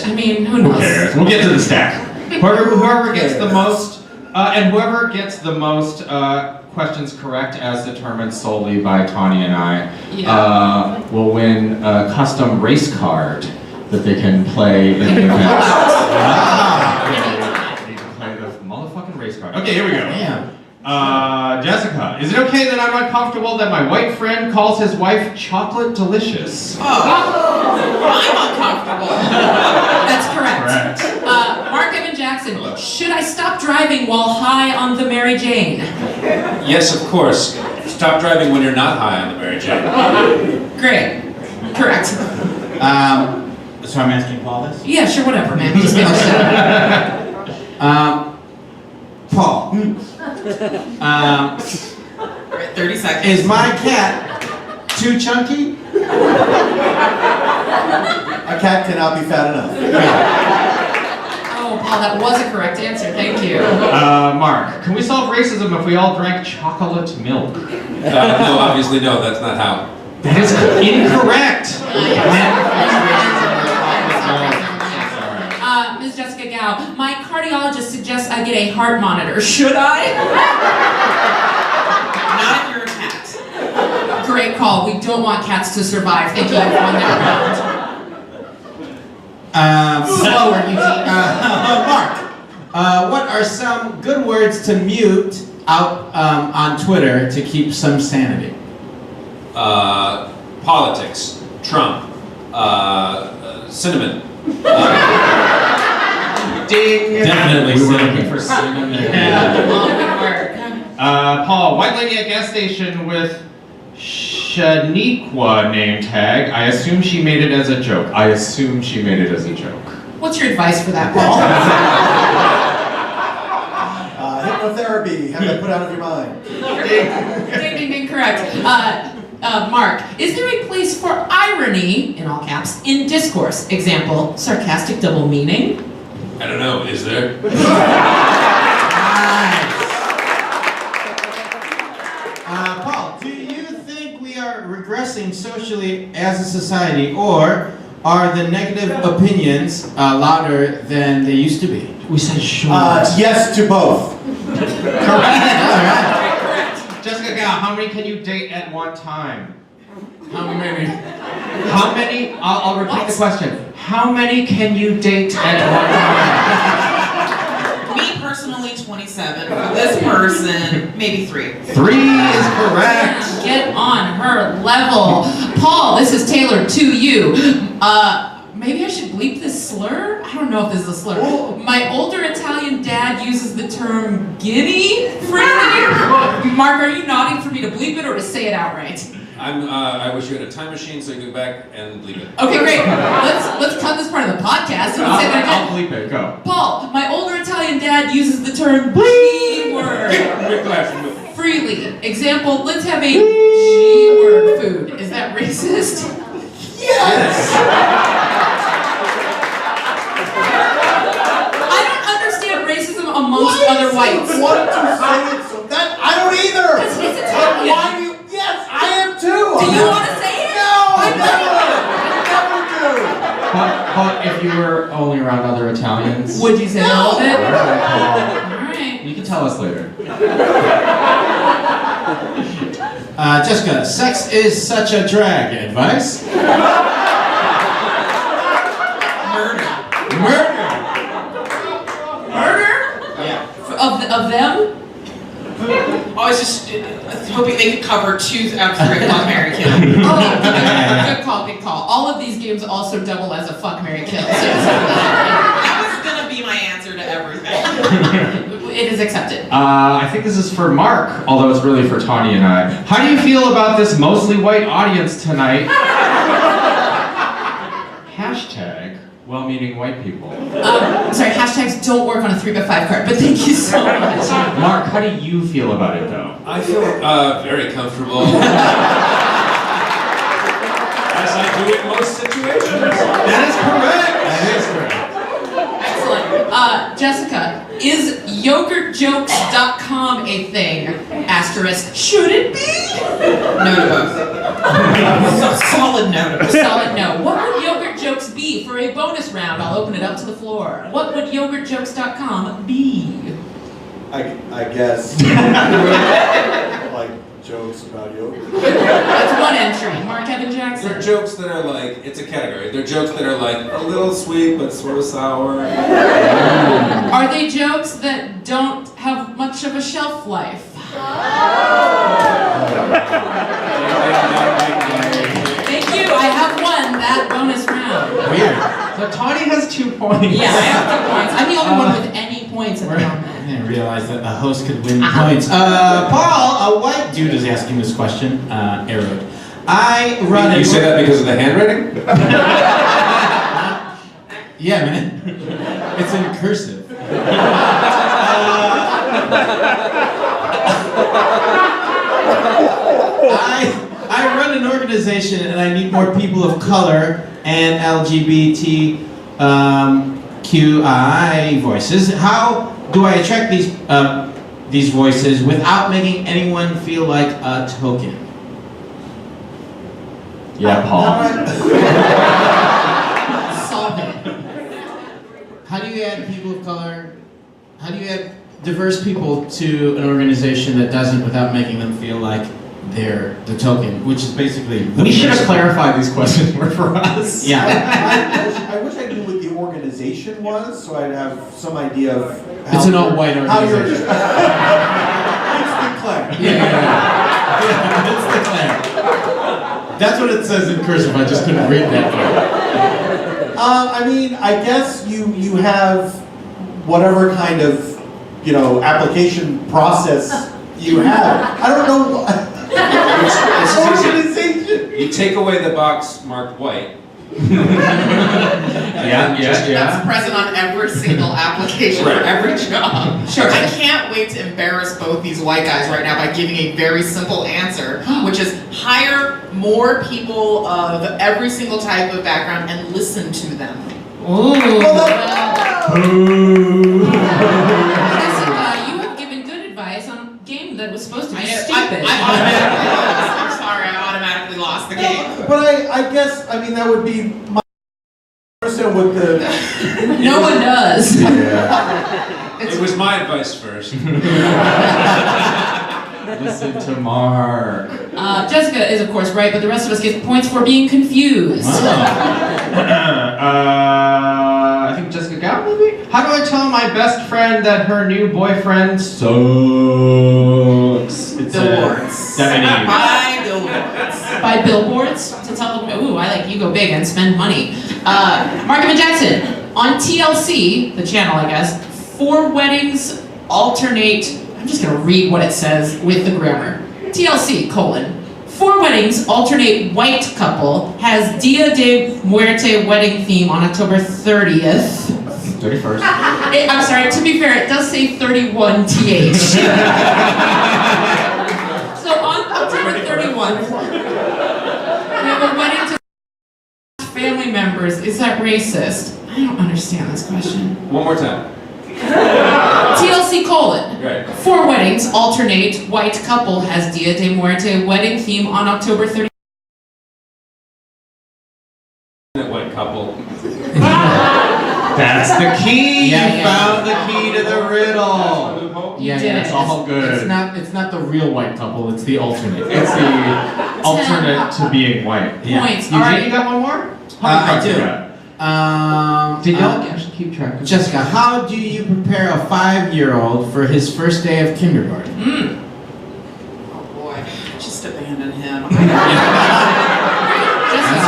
[SPEAKER 3] I mean, who
[SPEAKER 2] Who
[SPEAKER 3] knows?
[SPEAKER 2] cares? We'll get to the stack. Whoever gets the most, and whoever gets the most questions correct, as determined solely by Tanya and I, will win a custom race card that they can play in the event. They can play the motherfucking race card. Okay, here we go.
[SPEAKER 4] Damn.
[SPEAKER 2] Jessica, is it okay that I'm uncomfortable that my white friend calls his wife chocolate delicious?
[SPEAKER 3] I'm uncomfortable. That's correct.
[SPEAKER 2] Correct.
[SPEAKER 3] Mark Evan Jackson, should I stop driving while high on the Mary Jane?
[SPEAKER 7] Yes, of course. Stop driving when you're not high on the Mary Jane.
[SPEAKER 3] Great. Correct.
[SPEAKER 6] So I'm asking Paul this?
[SPEAKER 3] Yeah, sure, whatever, man. Just make it
[SPEAKER 6] Paul.
[SPEAKER 3] Right, 30 seconds.
[SPEAKER 6] Is my cat too chunky? A cat cannot be fat enough.
[SPEAKER 3] Oh, Paul, that was a correct answer. Thank you.
[SPEAKER 2] Mark, can we solve racism if we all drank chocolate milk?
[SPEAKER 7] No, obviously no, that's not how.
[SPEAKER 2] That is incorrect.
[SPEAKER 3] Ms. Jessica Gao, my cardiologist suggests I get a heart monitor. Should I? Not if you're a cat. Great call. We don't want cats to survive. Thank you, everyone. That round. Slower, Eugene.
[SPEAKER 4] Mark, what are some good words to mute out on Twitter to keep some sanity?
[SPEAKER 7] Politics. Trump. Cinnamon.
[SPEAKER 2] Ding.
[SPEAKER 4] Definitely
[SPEAKER 2] We were
[SPEAKER 4] cinnamon.
[SPEAKER 2] looking for cinnamon.
[SPEAKER 3] Good work.
[SPEAKER 2] Paul, white lady at gas station with Shaniqua name tag. I assume she made it as a joke.
[SPEAKER 3] What's your advice for that, Paul?
[SPEAKER 6] Hypnotherapy. Have that put out of your mind.
[SPEAKER 3] Ding, ding, ding, correct. Mark, is there a place for irony, in all caps, in discourse? Example, sarcastic double meaning?
[SPEAKER 7] I don't know, is there?
[SPEAKER 4] Paul, do you think we are regressing socially as a society, or are the negative opinions louder than they used to be?
[SPEAKER 2] We said sure.
[SPEAKER 6] Yes to both.
[SPEAKER 4] Correct. All right.
[SPEAKER 2] Jessica Gao, how many can you date at one time?
[SPEAKER 4] How many?
[SPEAKER 2] How many? I'll repeat the question. How many can you date at one time?
[SPEAKER 8] Me personally, 12. 27. For this person, maybe 3.
[SPEAKER 2] 3 is correct.
[SPEAKER 3] Get on her level. Paul, this is tailored to you. Maybe I should bleep this slur? I don't know if this is a slur. My older Italian dad uses the term guinea freely. Mark, are you nodding for me to bleep it or to say it outright?
[SPEAKER 7] I wish you had a time machine so you could go back and leave it.
[SPEAKER 3] Okay, great. Let's cut this part of the podcast and say that
[SPEAKER 2] I'll
[SPEAKER 3] again.
[SPEAKER 2] bleep it, go.
[SPEAKER 3] Paul, my older Italian dad uses the term G-word freely. Example, let's have a G-word food. Is that racist?
[SPEAKER 6] Yes!
[SPEAKER 3] I don't understand racism amongst other whites.
[SPEAKER 6] What to say it so that I don't either.
[SPEAKER 3] Because he's Italian.
[SPEAKER 6] Why do you? Yes, I am too.
[SPEAKER 3] Do you want to say it?
[SPEAKER 6] No, I never do.
[SPEAKER 2] But if you were only around other Italians,
[SPEAKER 3] Would you say all of it?
[SPEAKER 2] Alright, Paul.
[SPEAKER 3] Alright.
[SPEAKER 2] You can tell us later.
[SPEAKER 4] Jessica, sex is such a drag. Advice?
[SPEAKER 8] Murder.
[SPEAKER 4] Murder.
[SPEAKER 3] Murder?
[SPEAKER 4] Yeah.
[SPEAKER 3] Of them?
[SPEAKER 8] I was just hoping they could cover 2 out of 3 Fuck, Marry, Kill.
[SPEAKER 3] Oh, good call, good call. All of these games also double as a fuck, marry, kill. So
[SPEAKER 8] That was gonna be my answer to everything.
[SPEAKER 3] it is accepted.
[SPEAKER 2] I think this is for Mark, although it's really for Tawny and I. How do you feel about this mostly white audience tonight? Hashtag well-meaning white people.
[SPEAKER 3] Sorry, hashtags don't work on a 3x5 card, but thank you so much.
[SPEAKER 2] Mark, how do you feel about it though?
[SPEAKER 7] I feel very comfortable. As I do in most situations.
[SPEAKER 2] That is correct! That is correct.
[SPEAKER 3] Excellent. Jessica, is yogurtjokes.com a thing? Asterisk, should it be?
[SPEAKER 8] No to both. Solid no to both.
[SPEAKER 3] Solid no. What would yogurt jokes be for a bonus round? I'll open it up to the floor. What would yogurtjokes.com be?
[SPEAKER 6] I guess. Like jokes about yogurt.
[SPEAKER 3] That's one entry. Mark Evan Jackson.
[SPEAKER 7] They're jokes that are like, it's a category. They're jokes that are like a little sweet but sort of sour.
[SPEAKER 3] Are they jokes that don't have much of a shelf life? Thank you. I have won that bonus round.
[SPEAKER 2] Weird. So Tawny has 2 points.
[SPEAKER 3] Yeah, I have 2 points. I'm the only one with any points at the
[SPEAKER 4] I
[SPEAKER 3] moment.
[SPEAKER 4] didn't realize that a host could win points. Paul, a white dude is asking this question. Arrowed. I run.
[SPEAKER 7] You say that because of the handwriting?
[SPEAKER 4] Yeah, man. It's in cursive. I run an organization and I need more people of color and LGBTQI voices. How do I attract these voices without making anyone feel like a token?
[SPEAKER 2] Yeah, Paul.
[SPEAKER 3] Solve it.
[SPEAKER 4] How do you add people of color? How do you add diverse people to an organization that doesn't without making them feel like they're the token, which is basically the
[SPEAKER 2] We should have
[SPEAKER 4] person.
[SPEAKER 2] clarified these questions were for us.
[SPEAKER 4] Yeah.
[SPEAKER 6] I wish I knew what the organization was, so I'd have some idea of how
[SPEAKER 4] It's an all-white
[SPEAKER 6] how you're-
[SPEAKER 4] organization.
[SPEAKER 6] It's the Clan.
[SPEAKER 4] Yeah, it's the Klan. That's what it says in cursive. I just couldn't read that part.
[SPEAKER 6] I mean, I guess you have whatever kind of, application process you have. I don't know what. Organization.
[SPEAKER 7] You take away the box marked white.
[SPEAKER 8] That's present on every single application for every job.
[SPEAKER 3] Sure.
[SPEAKER 8] I can't wait to embarrass both these white guys right now by giving a very simple answer, which is hire more people of every single type of background and listen to them.
[SPEAKER 3] Ooh. Jessica, you have given good advice on a game that was supposed to be stupid.
[SPEAKER 8] I automatically lost. I'm sorry, I automatically lost the game.
[SPEAKER 6] But I guess, that would be my person with the.
[SPEAKER 3] No one does.
[SPEAKER 7] It was my advice first.
[SPEAKER 2] Listen to Mark.
[SPEAKER 3] Jessica is, of course, right, but the rest of us get points for being confused.
[SPEAKER 2] I think Jessica got maybe? How do I tell my best friend that her new boyfriend sucks? It's
[SPEAKER 8] Billboards. Buy billboards.
[SPEAKER 3] By billboards to tell them, ooh, I like you go big and spend money. Mark Evan Jackson, on TLC, the channel I guess, 4 weddings alternate, I'm just gonna read what it says with the grammar. TLC, 4 weddings alternate white couple has Dia de Muerte wedding theme on October 30th.
[SPEAKER 2] 31st.
[SPEAKER 3] I'm sorry, to be fair, it does say 31 TH. So on October 31, we have a wedding to family members. Is that racist? I don't understand this question.
[SPEAKER 7] One more time.
[SPEAKER 3] TLC :
[SPEAKER 7] Right.
[SPEAKER 3] 4 weddings alternate white couple has Dia de Muerte wedding theme on October 30th.
[SPEAKER 7] That white couple.
[SPEAKER 2] That's the key.
[SPEAKER 8] Yeah,
[SPEAKER 2] You
[SPEAKER 8] yeah.
[SPEAKER 2] found the key to the riddle.
[SPEAKER 8] Yeah,
[SPEAKER 3] did
[SPEAKER 8] yeah.
[SPEAKER 3] it.
[SPEAKER 2] It's all good.
[SPEAKER 4] It's not the real white couple, it's the alternate.
[SPEAKER 2] It's the alternate to being white.
[SPEAKER 3] Points.
[SPEAKER 2] You,
[SPEAKER 3] All right.
[SPEAKER 2] you got one more? How
[SPEAKER 9] I
[SPEAKER 2] many cards
[SPEAKER 9] do.
[SPEAKER 2] you got? Did y'all actually keep track of
[SPEAKER 9] Jessica, how do you prepare a 5-year-old for his first day of kindergarten?
[SPEAKER 8] Oh boy, just abandon him.
[SPEAKER 3] Just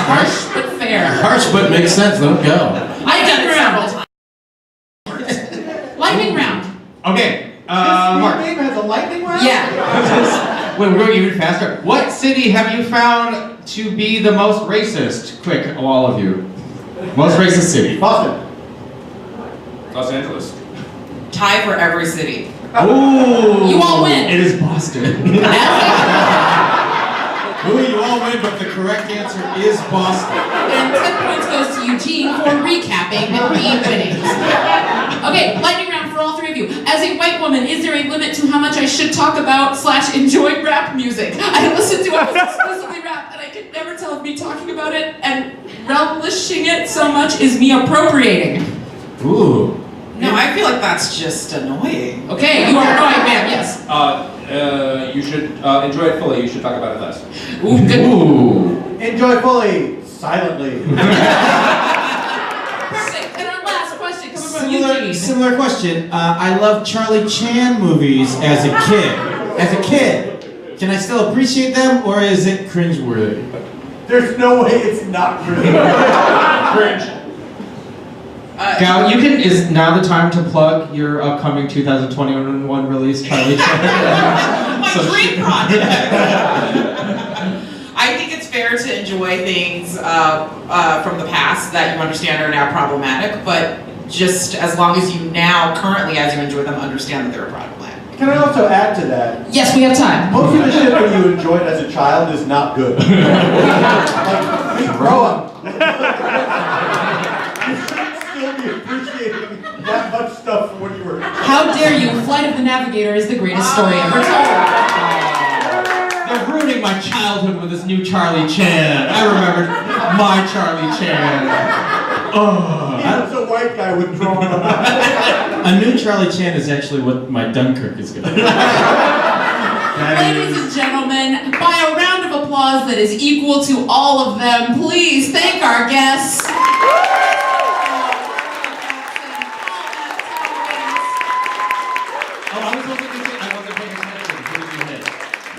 [SPEAKER 3] harsh but fair.
[SPEAKER 9] Harsh, but makes sense. Let him go.
[SPEAKER 3] Lightning round. Lightning round.
[SPEAKER 2] Okay, Mark.
[SPEAKER 6] This game has a lightning round?
[SPEAKER 3] Yeah.
[SPEAKER 2] Wait, we're going even faster. What city have you found to be the most racist? Quick, all of you. Most racist city.
[SPEAKER 6] Boston.
[SPEAKER 7] Los Angeles.
[SPEAKER 8] Tie for every city.
[SPEAKER 2] Ooh.
[SPEAKER 3] You all win.
[SPEAKER 2] It is Boston.
[SPEAKER 9] Ooh, you all win, but the correct answer is Boston.
[SPEAKER 3] And 10 points goes to Eugene for recapping the winnings. Okay, lightning round for all 3 of you. As a white woman, is there a limit to how much I should talk about / enjoy rap music? I listen to almost exclusively rap, and I can never tell if me talking about it and relishing it so much is me appropriating.
[SPEAKER 9] Ooh.
[SPEAKER 8] No, I feel like that's just annoying.
[SPEAKER 3] Okay, you are annoying, ma'am, yes.
[SPEAKER 7] You should enjoy it fully. You should talk about it less.
[SPEAKER 3] Ooh, good.
[SPEAKER 2] Ooh.
[SPEAKER 6] Enjoy fully, silently.
[SPEAKER 3] Perfect. And our last question coming from Eugene.
[SPEAKER 9] Similar question. I love Charlie Chan movies as a kid. As a kid, can I still appreciate them, or is it cringeworthy?
[SPEAKER 6] There's no way it's not cringe. Cringe.
[SPEAKER 2] Gal, is now the time to plug your upcoming 2021 release, Charlie Chan?
[SPEAKER 8] My dream project. I think it's fair to enjoy things from the past that you understand are now problematic, but just as long as you now, currently, as you enjoy them, understand that they're problematic.
[SPEAKER 6] Can I also add to that?
[SPEAKER 3] Yes, we have time.
[SPEAKER 6] Most of the shit that you enjoyed as a child is not good. Like, you grow up. You should still be appreciating that much stuff from when you were.
[SPEAKER 3] How dare you? Flight of the Navigator is the greatest story ever told.
[SPEAKER 2] They're ruining my childhood with this new Charlie Chan. I remember my Charlie Chan. Oh.
[SPEAKER 6] He was a white guy with drawn eyes.
[SPEAKER 9] A new Charlie Chan is actually what my Dunkirk is going to be.
[SPEAKER 3] Ladies and gentlemen, by a round of applause that is equal to all of them, please thank our guests.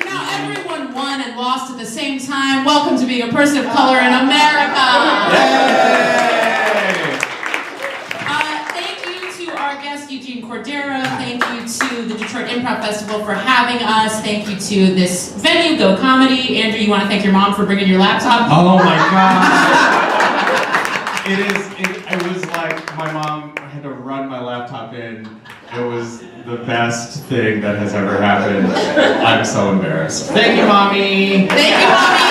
[SPEAKER 3] Now everyone won and lost at the same time. Welcome to being a person of color in America. Thank you to our guest Eugene Cordero. Thank you to the Detroit Improv Festival for having us. Thank you to this venue, Go Comedy. Andrew, you want to thank your mom for bringing your laptop?
[SPEAKER 2] Oh my god. It was like my mom had to run my laptop in. It was the best thing that has ever happened. I'm so embarrassed. Thank you, Mommy.
[SPEAKER 3] Thank you, mommy.